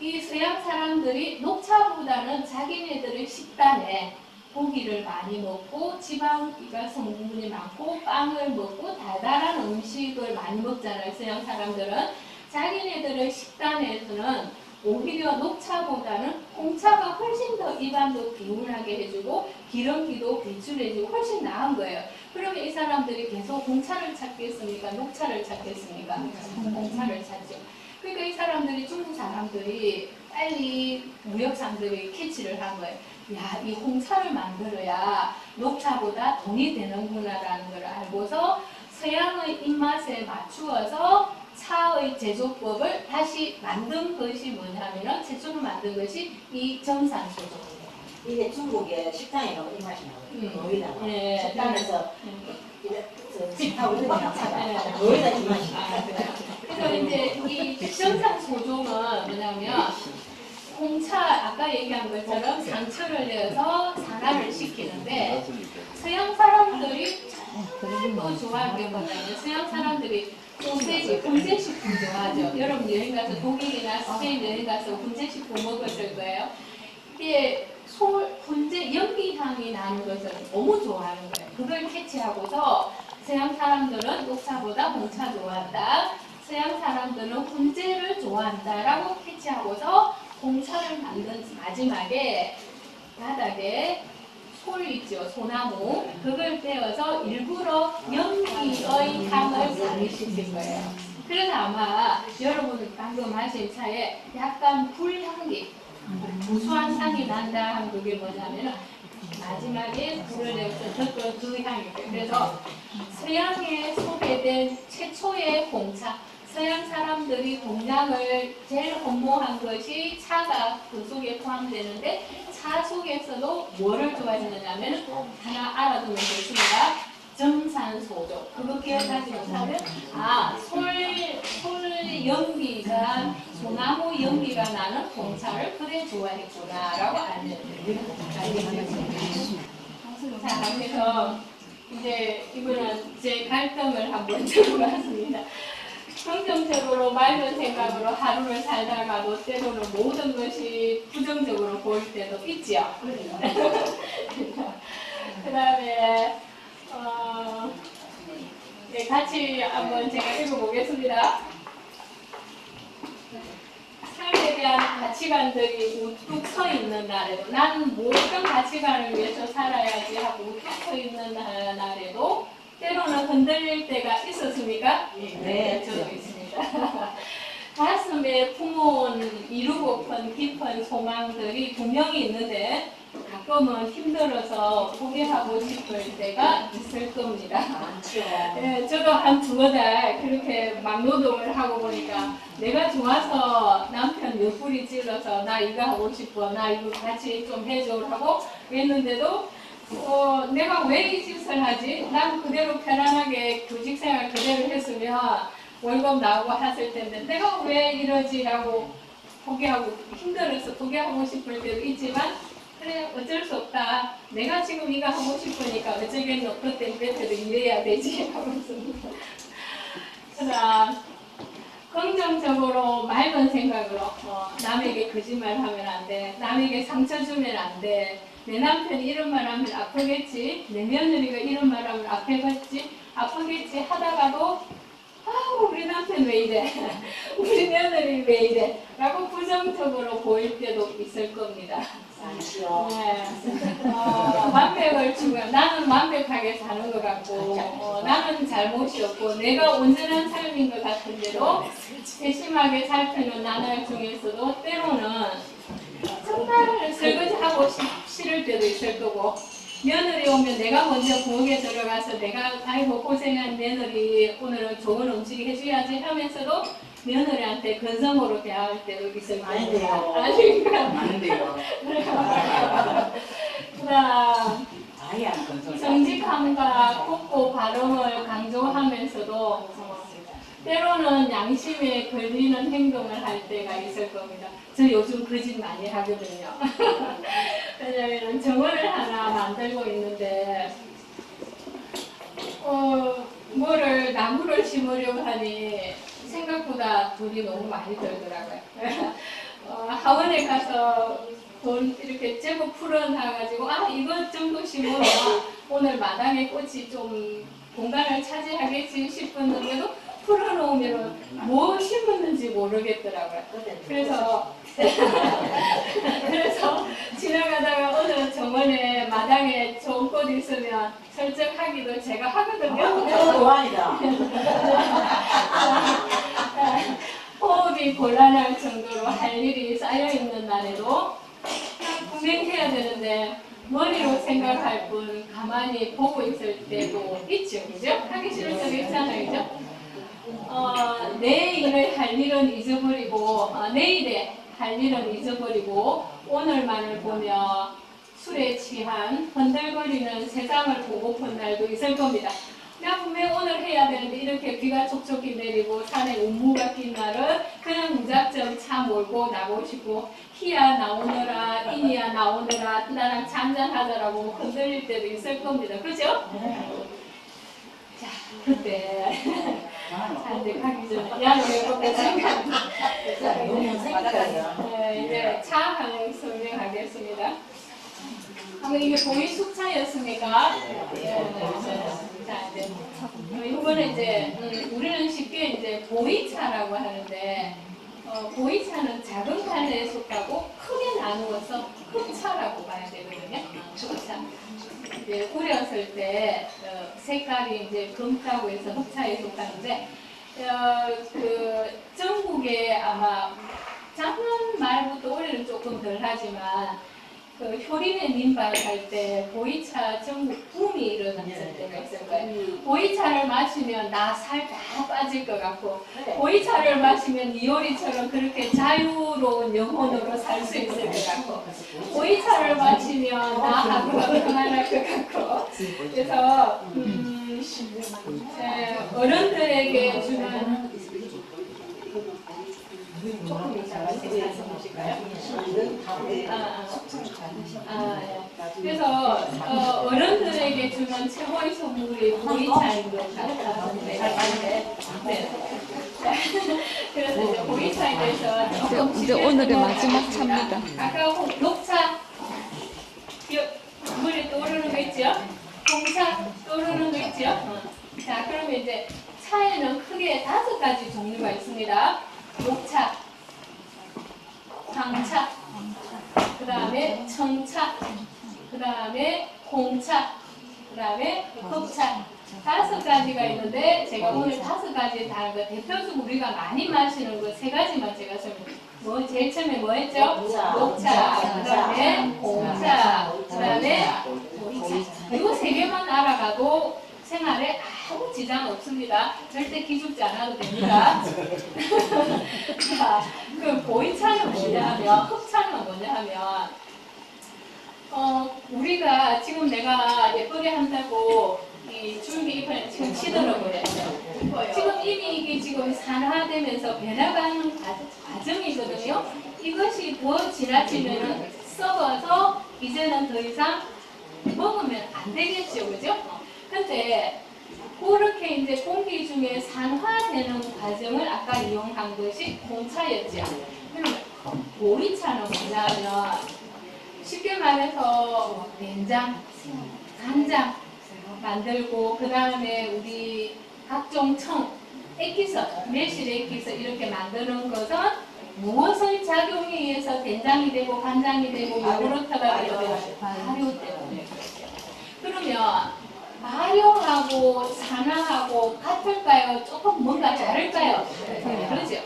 이 서양 사람들이 녹차보다는 자기네들의 식단에 고기를 많이 먹고 지방기가 성분이 많고 빵을 먹고 달달한 음식을 많이 먹잖아요. 서양 사람들은 자기네들의 식단에서는 오히려 녹차보다는 홍차가 훨씬 더 입안도 개운하게 해주고 기름기도 배출해주고 훨씬 나은 거예요. 그러면 이 사람들이 계속 홍차를 찾겠습니까? 녹차를 찾겠습니까? 홍차를 찾죠. 그러니까 이 사람들이 중국 사람들이 빨리 무역상들이 캐치를 한 거예요. 야, 이 홍차를 만들어야 녹차보다 돈이 되는구나라는 걸 알고서 서양의 입맛에 맞추어서 차의 제조법을 다시 만든 것이 뭐냐면 최초로 만든 것이 이 정산소조입니다. 이게 중국의 식당에 가면 이 맛이 나거든요. 거기다가 네. 식당에서 식당 올리면 차가 네. 거기다 이 맛이 그래서 이제 이 정산소종은 뭐냐면 홍차 아까 얘기한 것처럼 상처를 내서 산화를 시키는데 서양 사람들이 정말 또 좋아하는 게 뭐냐면 서양 사람들이 소세지, 분쇄식품 좋아하죠. 여러분 여행 가서 독일이나 스페인 여행 가서 분쇄식품 먹었을 거예요. 이게 훈제 연기향이 나는 것을 너무 좋아하는 거예요. 그걸 캐치하고서 서양 사람들은 녹차보다 홍차 좋아한다. 서양 사람들은 훈제를 좋아한다라고 캐치하고서 홍차를 만든 마지막에 바닥에 솔 있죠, 소나무. 그걸 떼어서 일부러 연기의 향을 가미시킨 거예요. 그래서 아마 여러분이 방금 마신 차에 약간 불향기, 구수한 향이 난다 하면 그게 뭐냐면 마지막에 불을 내서 듣던 그 향이에요. 그래서 서양에 소개된 최초의 홍차, 서양 사람들이 공장을 제일 헌모한 것이 차가 그 속에 포함되는데 차 속에서도 뭐를 좋아했느냐면 하나 알아두면 좋습니다. 정산소죠. 그거 기억하지 못하면 솔 연기가 소나무 연기가 나는 홍차를 그래 좋아했구나라고 알겠습니다. 자, 그래서 이제 이거는 제 갈등을 한번 들어봤습니다. 긍정적으로 맑은 생각으로 하루를 살다가도 때로는 모든 것이 부정적으로 보일 때도 있지요. 그 다음에 네, 같이 한번 제가 읽어보겠습니다. 삶에 대한 가치관들이 우뚝 서 있는 날에도 나는 모든 가치관을 위해서 살아야지 하고 우뚝 서 있는 날에도 때로는 흔들릴 때가 있었습니까? 네, 저도 있습니다. 가슴에 품어온 이루고픈 깊은 소망들이 분명히 있는데 가끔은 힘들어서 포기하고 싶을 때가 있을 겁니다. 네, 저도 한 2달 그렇게 막노동을 하고 보니까 내가 좋아서 남편 옆구리 찔러서 나 이거 하고 싶어, 나 이거 같이 좀 해줘라고 했는데도 내가 왜 이 짓을 하지? 난 그대로 편안하게 교직생활 그대로 했으면 월급 나오고 했을 텐데 내가 왜 이러지라고 포기하고 힘들어서 포기하고 싶을 때도 있지만 그래 어쩔 수 없다. 내가 지금 이거 하고 싶으니까 어쩌겠노. 그때 그때도 일해야 되지 하고 있습니다. 그다음 긍정적으로 맑은 생각으로 남에게 거짓말하면 안 돼. 남에게 상처 주면 안 돼. 내 남편이 이런 말 하면 아프겠지. 내 며느리가 이런 말 하면 아프겠지 하다가도 우리 남편 왜 이래? 우리 며느리 왜 이래? 라고 부정적으로 보일 때도 있을 겁니다. 네. 완벽을 추구해. 나는 완벽하게 사는 것 같고 나는 잘못이 없고 내가 온전한 삶인 것 같은데도 세심하게 살피는 나날 중에서도 때로는 정말 설거지하고 싫을 때도 있을 거고 며느리 오면 내가 먼저 부엌에 들어가서 내가 아이고 고생한 며느리 오늘은 좋은 음식 해줘야지 하면서도 며느리한테 근성으로 대할 때도 있을 거예요. 아닌데요. 그다음 정직함과 굽고 바름을 강조하면서도 때로는 양심에 걸리는 행동을 할 때가 있을 겁니다. 저 요즘 거짓 많이 하거든요. 왜냐면 정원을 하나 만들고 있는데 뭐를 나무를 심으려고 하니 생각보다 돈이 너무 많이 들더라고요. 하원에 가서 돈 이렇게 제법 풀어놔가지고 이것 정도 심으면 오늘 마당에 꽃이 좀 공간을 차지하겠지 싶었는데도 풀어놓으면 뭐 심었는지 모르겠더라고요. 그래서 지나가다가 어느 정원에 마당에 좋은 꽃 있으면 설정하기도 제가 하거든요. 좋아이다. 호흡이 곤란할 정도로 할 일이 쌓여있는 날에도 분명해야 되는데 머리로 생각할 뿐 가만히 보고 있을 때도 있죠. 그죠? 하기 싫을 때도 있잖아요. 그죠? 내일을 할 일은 잊어버리고 내일에 할 일은 잊어버리고 오늘만을 보며 술에 취한 흔들거리는 세상을 보고픈 날도 있을 겁니다. 내가 분명히 오늘 해야 되는데 이렇게 비가 촉촉히 내리고 산에 운무가 낀 날은 그냥 무작정 차 몰고 나고 싶고 희야 나오너라 인이야 나오너라 나랑 잔잔하더라고 흔들릴 때도 있을 겁니다. 그죠? 자, 그때 산에 가기 전에 야를 해보게 생각합니다. 이제 차 한 설명하겠습니다. 방금 이게 보이 숙차였습니까? 네. 자, 이제 이거는 이제 우리는 쉽게 이제 보이차라고 하는데 보이차는 작은 칸에 속하고 크게 나누어서 흑차라고 봐야 되거든요. 흑차. 이제 우렸을 때 색깔이 이제 검다고 해서 흑차에 속하는데 그 전국에 아마 작년 말부터 올해는 조금 덜하지만 그 효린의 민박 할 때 보이차 전국 붐이 일어났을 때가 있을 거예요. 보이차를 마시면 나 살 다 빠질 것 같고 보이차를 마시면 이효리처럼 그렇게 자유로운 영혼으로 살 수 있을 것 같고 보이차를 마시면 나 하루가 평안할 것 같고 그래서 어른들에게 주는 조금 이따가 말씀하실까요? 그래서 어른들에게 주는 최고의 선물이 보이차인 것 같아요. 네. 그래서 이제 보이차에 대해서 조금 이제 오늘의 마지막 차입니다. 아까 녹차 물이 떠오르는 거 있죠? 홍차 떠오르는 거 있죠? 자, 그러면 이제 차에는 크게 5가지 종류가 있습니다. 녹차, 황차, 그 다음에 청차, 그 다음에 홍차, 그 다음에 흑차 5가지가 있는데 제가 오늘 5가지 다 그 대표적으로 우리가 많이 마시는 거 3가지만 제가 설명. 제일 처음에 뭐 했죠? 녹차, 그 다음에 홍차, 그 다음에 보이차. 이거 3개만 알아가도 생활에 아무 지장 없습니다. 절대 기죽지 않아도 됩니다. 자, 그 보이차는 뭐냐 하면, 흑차는 뭐냐 하면, 우리가 지금 내가 예쁘게 한다고 이 줄기 잎을 지금 치더라고요. 지금 이미 이게 지금 산화되면서 변화가는 과정이거든요. 이것이 더 지나치면 썩어서 이제는 더 이상 먹으면 안 되겠죠, 그죠? 근데 그렇게 이제 공기 중에 산화되는 과정을 아까 이용한 것이 홍차였죠. 그러면 보이차는 뭐냐면 쉽게 말해서 된장, 간장 만들고 그 다음에 우리 각종 청, 액기스, 매실 액기스 이렇게 만드는 것은 무엇의 작용에 의해서 된장이 되고 간장이 되고 요구르트가 되고 발효 때문에 그러면 발효하고 산화하고 같을까요? 조금 뭔가 다를까요? 그렇죠.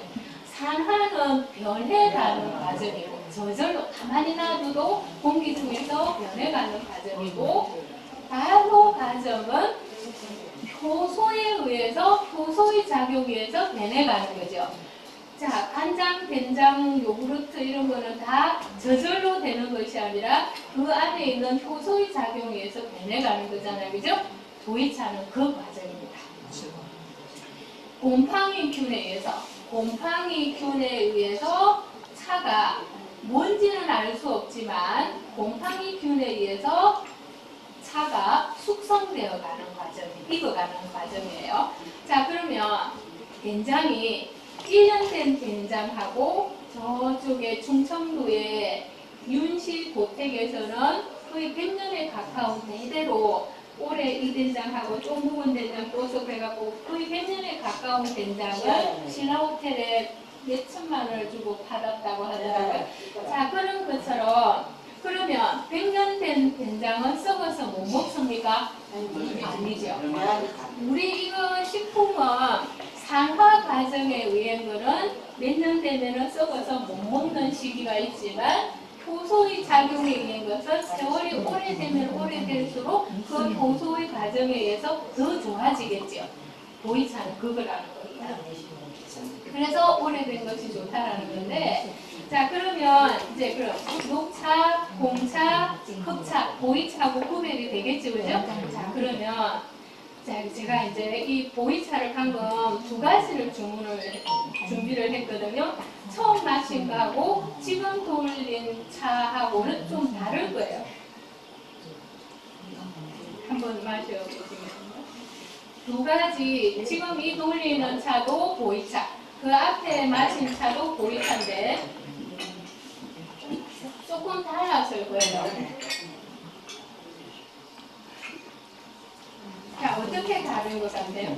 산화는 변해가는 과정이고 저절로 가만히 놔둬도 공기 중에서 변해가는 과정이고 발효 과정은 효소에 의해서 효소의 작용에 의해서 변해가는 거죠. 자, 간장, 된장, 요구르트 이런 거는 다 저절로 되는 것이 아니라 그 안에 있는 효소의 작용에 의해서 변해가는 거잖아요. 그죠? 보이차는 그 과정입니다. 곰팡이균에 의해서 차가 뭔지는 알 수 없지만 곰팡이균에 의해서 차가 숙성되어 가는 과정, 익어가는 과정이에요. 자, 그러면 된장이 1년 된 된장하고 저쪽에 충청도의 윤씨 고택에서는 거의 100년에 가까운 대대로 올해 이 된장하고 좀 묵은 된장 또속해갖고 거의 100년에 가까운 된장을 신라호텔에 몇천만 원을 주고 팔았다고 하더라고요. 자, 그런 것처럼 그러면 100년 된 된장은 썩어서 못 먹습니까? 아니죠. 우리 이거 식품은 산화 과정에 의한 거는 몇 년 되면은 썩어서 못 먹는 시기가 있지만 효소의 작용에 의한 것은 세월이 오래되면 오래될수록 그 효소의 과정에 의해서 더 좋아지겠죠. 보이차는 그거라는 겁니다. 그래서 오래된 것이 좋다라는 건데, 자, 그러면 이제 그럼 녹차, 홍차, 흑차, 보이차하고 구별이 되겠죠, 그죠? 자, 그러면 자, 제가 이제 이 보이차를 방금 2가지를 준비를 했거든요. 처음 마신 거하고 지금 돌린 차하고는 좀 다를 거예요. 한번 마셔보시면 2가지, 지금 이 돌리는 차도 보이차, 그 앞에 마신 차도 보이차인데 조금 달랐을 거예요. 자, 어떻게 다른 것 같아요?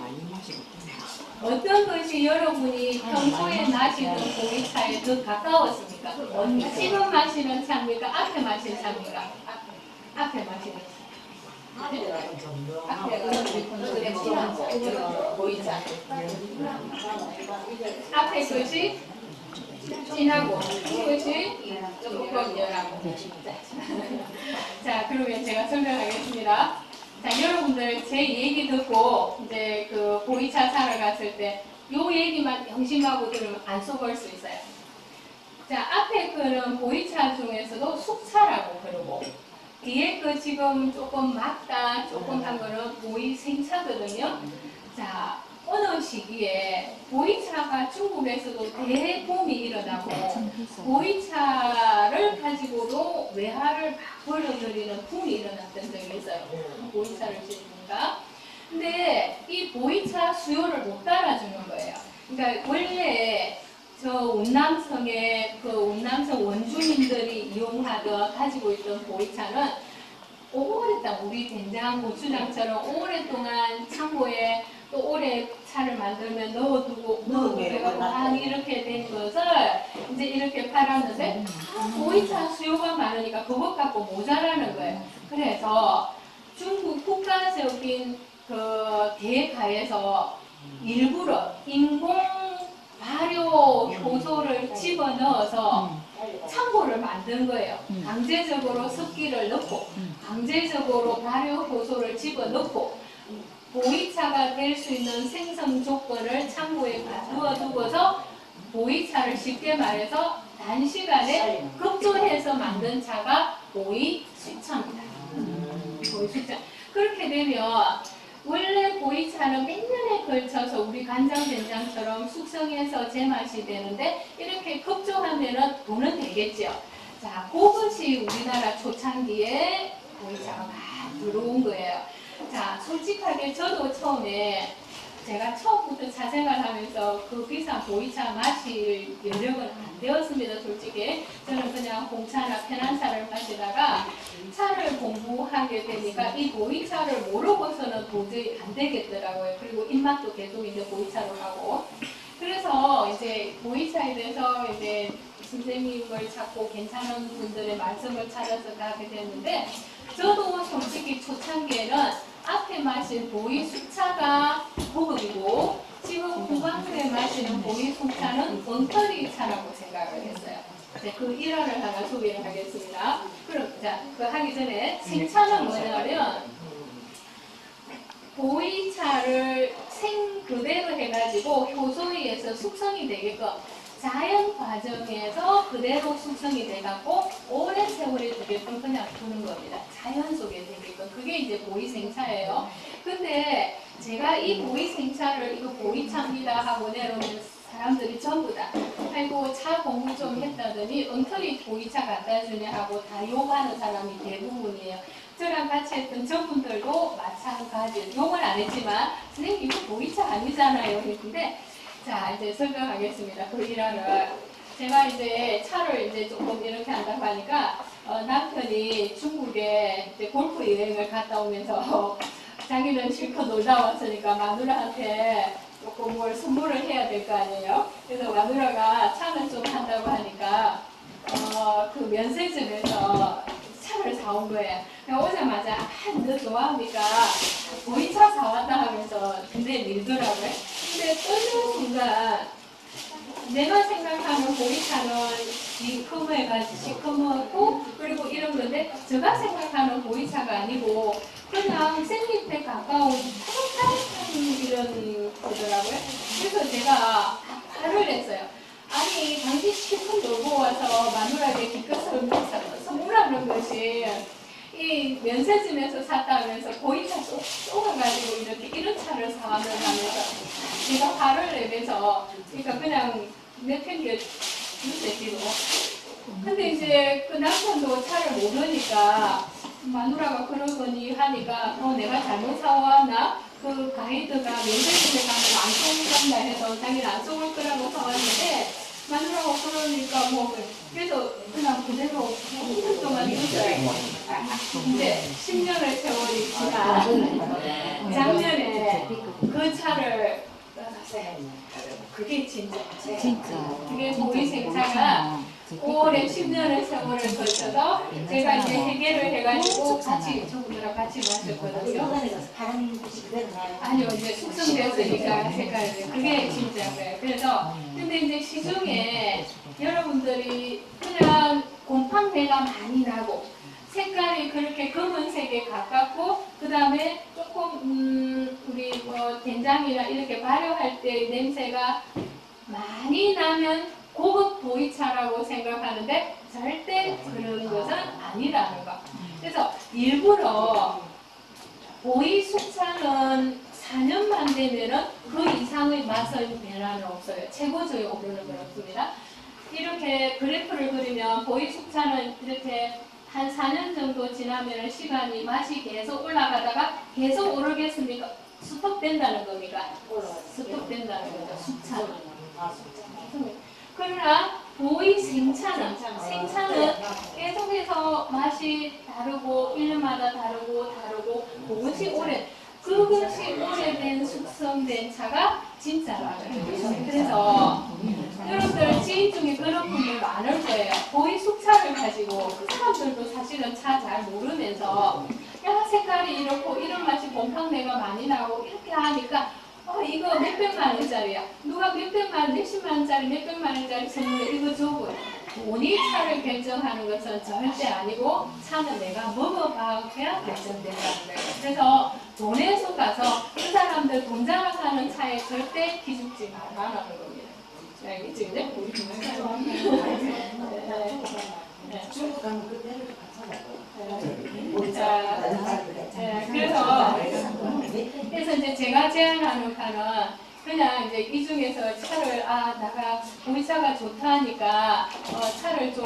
어떤 것이 여러분이 평소에 마시던 보이차에 더 가까웠습니까? 지금 마시는 차입니까? 앞에 마시는 차입니까? 앞에 마시는 차. 앞에 보이자. 앞에 것이 진하고 이것이 조금 연하고. 자, 그러면 제가 설명하겠습니다. 자, 여러분들 제 얘기 듣고 이제 그 보이차 사러 갔을 때 요 얘기만 명심하고 들으면 안 속을 수 있어요. 자, 앞에 거는 보이차 중에서도 숙차라고 그러고 뒤에 거 지금 조금 막다 조금 한 거는 보이 생차거든요. 자, 어느 시기에 보이차가 중국에서도 대붐이 일어나고 보이차를 가지고도 외화를 막 벌어들이는 붐이 일어났던 적이 있어요. 보이차를 시키니까. 근데 이 보이차 수요를 못 따라주는 거예요. 그러니까 원래 저 운남성의 그 운남성 원주민들이 이용하던 가지고 있던 보이차는 오랫동안 우리 된장, 고추장처럼 오랫동안 창고에 또 오래 차를 만들면 넣어두고 해가지고 막 이렇게 된 것을 이제 이렇게 팔았는데 보이차 수요가 많으니까 그것 갖고 모자라는 거예요. 그래서 중국 국가적인 그 대가에서 일부러 인공 발효 효소를 집어넣어서 창고를 만든 거예요. 강제적으로 습기를 넣고 강제적으로 발효 효소를 집어넣고 보이차가 될 수 있는 생성 조건을 창고에 가두어두고서 보이차를 쉽게 말해서 단시간에 급조해서 만든 차가 보이수차입니다. 보이수차. 그렇게 되면 원래 보이차는 몇 년에 걸쳐서 우리 간장, 된장처럼 숙성해서 제맛이 되는데 이렇게 급조하면 돈은 되겠죠. 자, 그것이 우리나라 초창기에 보이차가 막 들어온 거예요. 자, 솔직하게 저도 처음에 제가 처음부터 차 생활하면서 그 비싼 보이차 마실 여력은 안 되었습니다. 솔직히 저는 그냥 홍차나 편한 차를 마시다가 차를 공부하게 되니까 이 보이차를 모르고서는 도저히 안 되겠더라고요. 그리고 입맛도 계속 이제 보이차로 가고 그래서 이제 보이차에 대해서 이제 선생님을 찾고 괜찮은 분들의 말씀을 찾아서 가게 됐는데 저도 솔직히 초창기에는 앞에 마신 보이숙차가 고급이고 지금 후반부에 마시는 보이숙차는 엉터리 차라고 생각을 했어요. 네, 그 일화를 하나 소개를 하겠습니다. 그럼 자, 그 하기 전에 생차는 뭐냐면 보이차를 생 그대로 해가지고 효소에 의해서 숙성이 되게끔 자연 과정에서 그대로 숙성이 돼갖고 오랜 세월이 되게끔 그냥 두는 겁니다. 자연 속에 되게끔. 그게 이제 보이생차예요. 근데 제가 이 보이생차를 이거 보이차입니다 하고 내놓으면 사람들이 전부 다 아이고 차 공부 좀 했다더니 엉터리 보이차 갖다 주냐 하고 다 욕하는 사람이 대부분이에요. 저랑 같이 했던 저분들도 마찬가지. 욕은 안 했지만 선생님 이거 보이차 아니잖아요. 했는데 자, 이제 설명하겠습니다. 그 일화를. 제가 이제 차를 이제 조금 이렇게 한다고 하니까, 남편이 중국에 이제 골프 여행을 갔다 오면서 자기는 실컷 놀다 왔으니까 마누라한테 조금 뭘 선물을 해야 될 거 아니에요? 그래서 마누라가 차를 좀 한다고 하니까, 그 면세점에서 차를 사온 거예요. 오자마자, 너 좋아하니까 보이차 사왔다 하면서 근데 밀더라고요. 근데 어느 순간 내가 생각하는 보이차는 시커멓고 그리고 이런 건데 제가 생각하는 보이차가 아니고 그냥 생잎에 가까운 파릇파릇한 이런 거더라고요. 그래서 제가 화를 냈어요. 아니 당신 실컷 놀고 와서 마누라에게 기껏 선물하는 것이 이 면세점에서 샀다면서 보이차 쏘아가지고 이렇게 이런 차를 사왔는 하면서 제가 화를 내면서 그러니까 그냥 내팽겨 주세요. 근데 이제 그 남편도 차를 모르니까 마누라가 그런 거니 하니까 내가 잘못 사왔나? 그 가이드가 면세점에 가면 안 쏘는다 해서 자기는 안 쏘을 거라고 사왔는데 마누라가 그런 그러니까 뭐 그래서 그냥 그대로 1년 동안 있어요. 이제 10년의 세월이 지나 작년에 그 차를 떠났어요. 그게 진짜 그게 보이생차가 올해 10년의 세월을 거쳐서 제가 이제 해결을 해가지고 같이 저분들랑 같이 마셨거든요. 파란 빛이 그대로 나요. 아니요, 이제 숙성됐으니까 색깔이 그게 진짜 거예요. 그래서 근데 이제 시중에 여러분들이 그냥 곰팡내가 많이 나고 색깔이 그렇게 검은색에 가깝고 그 다음에 조금 우리 뭐 된장이나 이렇게 발효할 때 냄새가 많이 나면 고급 보이차라고 생각하는데 절대 그런 것은 아니라는 거. 그래서 일부러 보이 숙차는 4년만 되면은 그 이상의 맛의 변화는 없어요. 최고조에 오르는 건 없습니다. 이렇게 그래프를 그리면 보이 숙차는 이렇게 한 4년 정도 지나면 시간이 맛이 계속 올라가다가 계속 오르겠습니까? 스톱된다는 겁니까? 스톱된다는 거죠. 숙차는. 그러나 보이 생차는 계속해서 맛이 다르고 1년마다 다르고 그것이 오래된 숙성된 차가 진짜라는 거죠. 그래서 여러분들 지인 중에 그런 분들 많을 거예요. 보이 숙차를 가지고 그 사람들도 사실은 차 잘 모르면서 야 색깔이 이렇고 이런 맛이 곰팡내가 많이 나고 이렇게 하니까 이거 몇백만 원짜리야. 누가 몇십만 원짜리 몇백만 원짜리 선물에 이거 줘보여. 돈이 차를 결정하는 것은 절대 아니고 차는 내가 먹어봐야 결정된다는 거예요. 그래서 돈에 속아서 그 사람들 돈 자랑하는 차에 절대 기죽지 말라는 겁니다. 알겠지? 이제 우리 중국 가면 그대로 그래서 이제 제가 제안하는 판은 그냥 이제 이 중에서 차를 내가 보이차가 좋다 하니까 차를 좀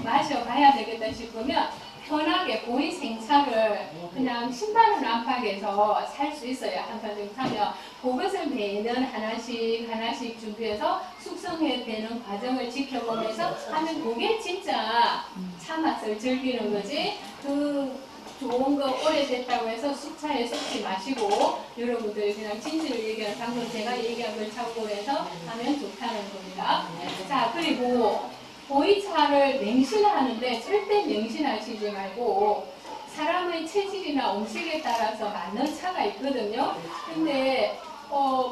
마셔봐야 되겠다 싶으면 편하게 보이 생차를 그냥 10만 원 안팎에서 살 수 있어요. 한 판 정도 사면 그것을 매년 하나씩 준비해서 숙성해되는 과정을 지켜보면서 하면 그게 진짜 차 맛을 즐기는 거지. 그 좋은 거 오래됐다고 해서 숙차에 섞지 마시고 여러분들이 그냥 진실을 얘기하는 방금 제가 얘기한 걸 참고해서 하면 좋다는 겁니다. 자, 그리고 보이차를 맹신하는데 절대 맹신하시지 말고 사람의 체질이나 음식에 따라서 맞는 차가 있거든요. 근데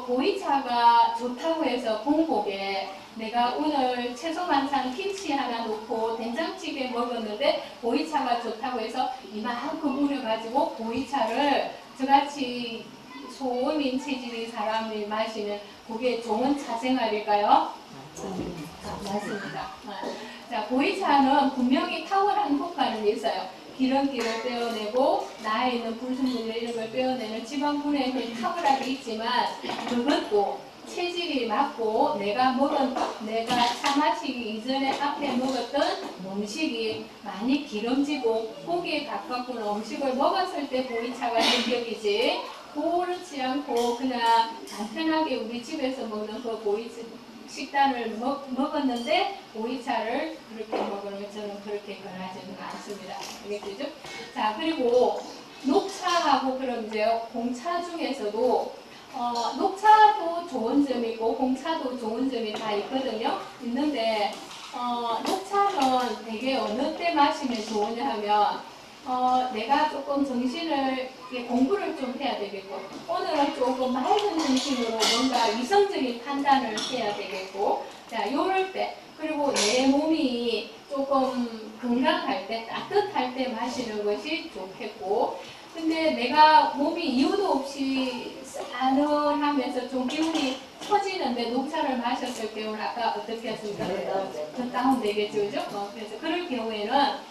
보이차가 좋다고 해서 공복에 내가 오늘 채소 반찬 김치 하나 넣고 된장찌개 먹었는데 보이차가 좋다고 해서 이만큼 우려가지고 보이차를 저같이 소음인 체질의 사람이 마시면 그게 좋은 차 생활일까요? 맞습니다. 자, 보이차는 분명히 탁월한 효과는 있어요. 기름기를 빼어내고 나에 있는 불순물 이런 걸 빼어내는 지방분해는 탁월하게 있지만 그것도 체질이 맞고 내가 차 마시기 이전에 앞에 먹었던 음식이 많이 기름지고 고기에 가깝고 음식을 먹었을 때 보이차가 합격이지 그렇지 않고 그냥 간편하게 우리 집에서 먹는 그 보이차 식단을 먹었는데 보이차를 그렇게 먹으면 저는 그렇게 권하지는 않습니다. 알겠죠? 자, 그리고 녹차하고 그럼 이제 공차 중에서도 녹차도 좋은 점이 있고 공차도 좋은 점이 다 있거든요. 있는데 녹차는 되게 어느 때 마시면 좋으냐 하면 내가 조금 정신을 공부를 좀 해야 되겠고 오늘은 조금 맑은 정신으로 뭔가 이성적인 판단을 해야 되겠고 자 요럴 때 그리고 내 몸이 조금 건강할 때 따뜻할 때 마시는 것이 좋겠고 근데 내가 몸이 이유도 없이 싸늘하면서 좀 기운이 처지는데 녹차를 마셨을 경우는 아까 어떻게 했습니까? 더 다운되겠죠, 그죠? 그래서 그럴 경우에는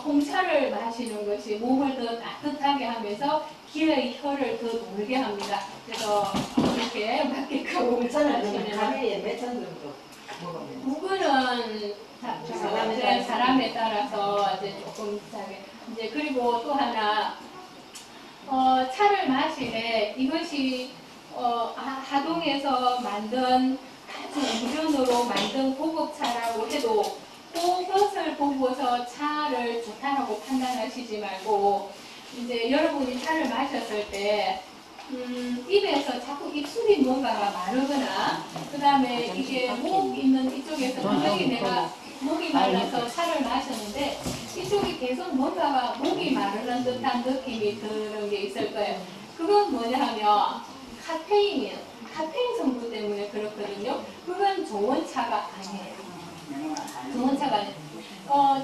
홍차를 마시는 것이 몸을 더 따뜻하게 하면서 기의 혀를 더 놀게 합니다. 그래서 이렇게 맞게끔 홍차를 마시면 하루에 몇 잔 정도 먹으면? 누구는 사람에 따라서 이제 조금 비슷하게 이제 그리고 또 하나 차를 마시되 이것이 하동에서 만든 아주 우전으로 만든 고급차라고 좋다라고 해도 그것을 보고서 차를 좋다라고 판단하시지 말고 이제 여러분이 차를 마셨을 때 입에서 자꾸 입술이 뭔가가 마르거나 그 다음에 이게 목 있는 이쪽에서 분명히 내가 목이 말라서 차를 마셨는데 이쪽이 계속 뭔가가 목이 마르는 듯한 느낌이 드는 게 있을 거예요. 그건 뭐냐 하면 카페인 성분 때문에 그렇거든요. 그건 좋은 차가 아니에요. 좋은 차가 아니에요.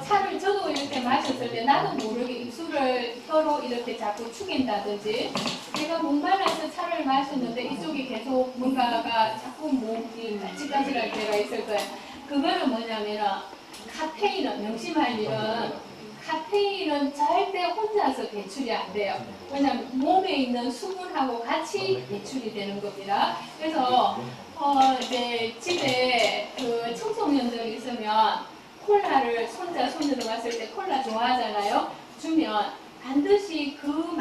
차를 저도 이렇게 마셨을 때 나도 모르게 입술을 혀로 이렇게 자꾸 축인다든지 내가 목말라서 차를 마셨는데 이쪽이 계속 뭔가가 자꾸 목이 까칠까칠할 때가 있을 거예요. 그거는 뭐냐면은 카페인은 명심할 일은 카페인은 절대 혼자서 배출이 안 돼요. 왜냐하면 몸에 있는 수분하고 같이 배출이 되는 겁니다. 그래서 이제 집에 그 청소년들 있으면 콜라를 손으로 마실 때 콜라 좋아하잖아요. 주면 반드시 그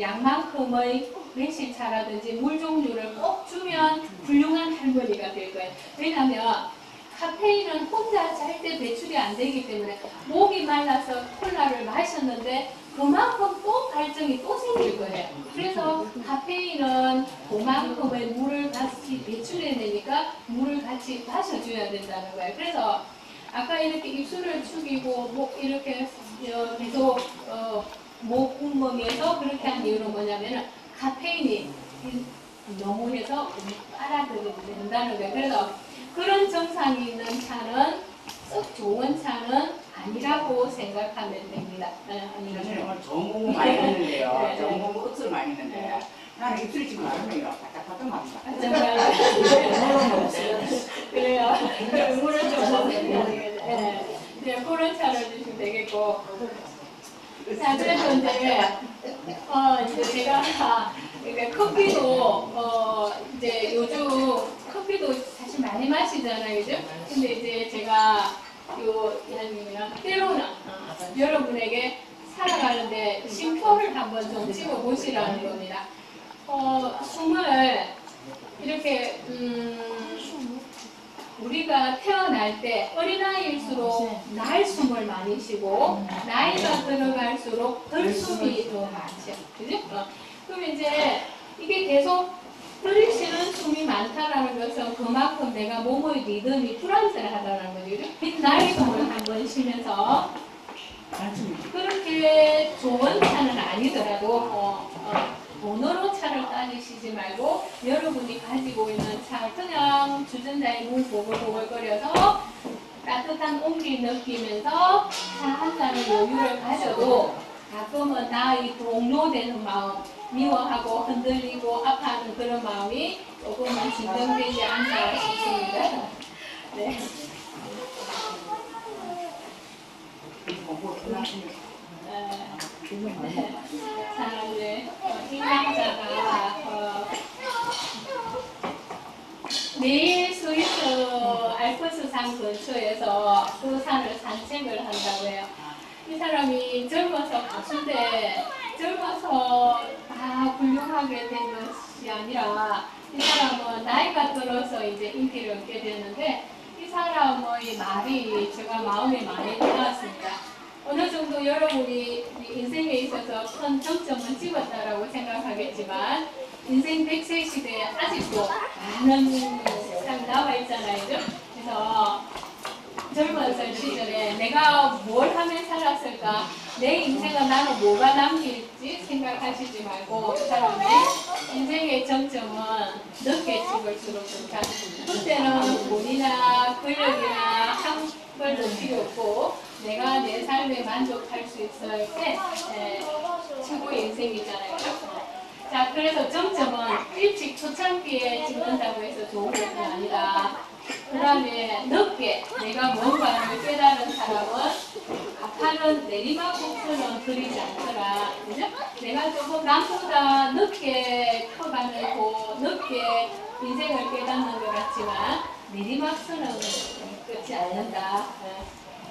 양만큼의 매실차라든지 물 종류를 꼭 주면 훌륭한 할머니가 될 거예요. 왜냐하면 카페인은 혼자 절대 배출이 안 되기 때문에 목이 말라서 콜라를 마셨는데 그만큼 또 갈증이 또 생길 거예요. 그래서 카페인은 그만큼의 물을 같이 배출해내니까 물을 같이 마셔줘야 된다는 거예요. 그래서 아까 이렇게 입술을 축이고 목 이렇게 계속 목 웅멍에서 그렇게 한 이유는 뭐냐면은 카페인이 너무 해서 빨아들인다는 거예요. 그래서 그런 증상이 있는 차는 썩 좋은 차는 아니라고 생각하면 됩니다. 사실 오늘 좋은 공부 많이 했는데요. 네. 좋은 공부 억수로 많이 했는데 나는 입술이 지금 마르네요. 바짝바짝 맙니다. 그래요. 물을 좀 먹으면 되겠네. 네, 그런 차를 주시면 되겠고. 자, 그래서 이제 제가 그러니까 커피도 이제 요즘 커피도 사실 많이 마시잖아요, 그죠? 근데 이제 제가 때로는 여러분에게 살아가는데 쉼표를 한번 좀 찍어 보시라는 겁니다. 숨을 이렇게 우리가 태어날 때 어린아이일수록 날숨을 많이 쉬고 나이가 들어갈수록 덜숨이 더 많죠. 그죠? 그럼 이제 이게 계속 들이쉬는 숨이 많다라는 것은 그만큼 내가 몸의 리듬이 불안정하다는 거죠. 날숨을 한번 쉬면서 그렇게 좋은 차는 아니더라도 번호로 차를 따지시지 말고 여러분이 가지고 있는 차 그냥 주전자에 물 보글보글거려서 따뜻한 온기 느끼면서 차 한 잔의 여유를 가져도 가끔은 나의 동요되는 마음 미워하고 흔들리고 아파하는 그런 마음이 조금만 진정되지 않나 싶습니다. 네. 자, 이제 이 남자가 내일 스위스 알프스 산 근처에서 그 산을 산책을 한다고 해요. 이 사람이 젊어서 가수인데 젊어서 다 훌륭하게 된 것이 아니라 이 사람은 나이가 들어서 이제 인기를 얻게 되는데 이 사람의 말이 제가 마음에 많이 들어왔습니다. 어느 정도 여러분이 인생에 있어서 큰 정점을 찍었다라고 생각하겠지만 인생 100세 시대에 아직도 많은 세상이 남아 있잖아요. 그래서 젊었을 시절에 내가 뭘 하면 살았을까? 내 인생은 나는 뭐가 남길지 생각하시지 말고 그 사람이 인생의 정점은 늦게 찍을수록 좋다. 그때는 돈이나 권력이나 한벌도 필요 없고 내가 내 삶에 만족할 수 있을 때 최고의 인생이잖아요. 자, 그래서 정점은 일찍 초창기에 찍는다고 해서 좋은 것은 아니다. 그 다음에 늦게 내가 뭔가를 깨달은 사람은 가파른 내리막 곡선은 그리지 않더라. 그죠? 내가 조금 남보다 늦게 커가면고 늦게 인생을 깨닫는 것 같지만 내리막선은 끝이 않는다.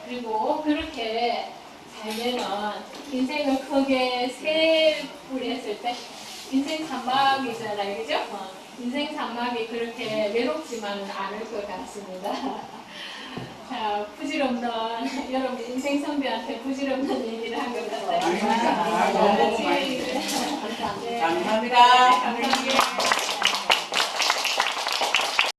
그리고 그렇게 살면은 인생을 크게 세 분했을 때 인생 산막이잖아요, 그죠? 인생 산막이 그렇게 외롭지만은 않을 것 같습니다. 자, 부질없는 여러분 인생 선배한테 부질없는 얘기를 한 것 같아요. 아닙니다. 너무 같이, 많이 네. 감사합니다.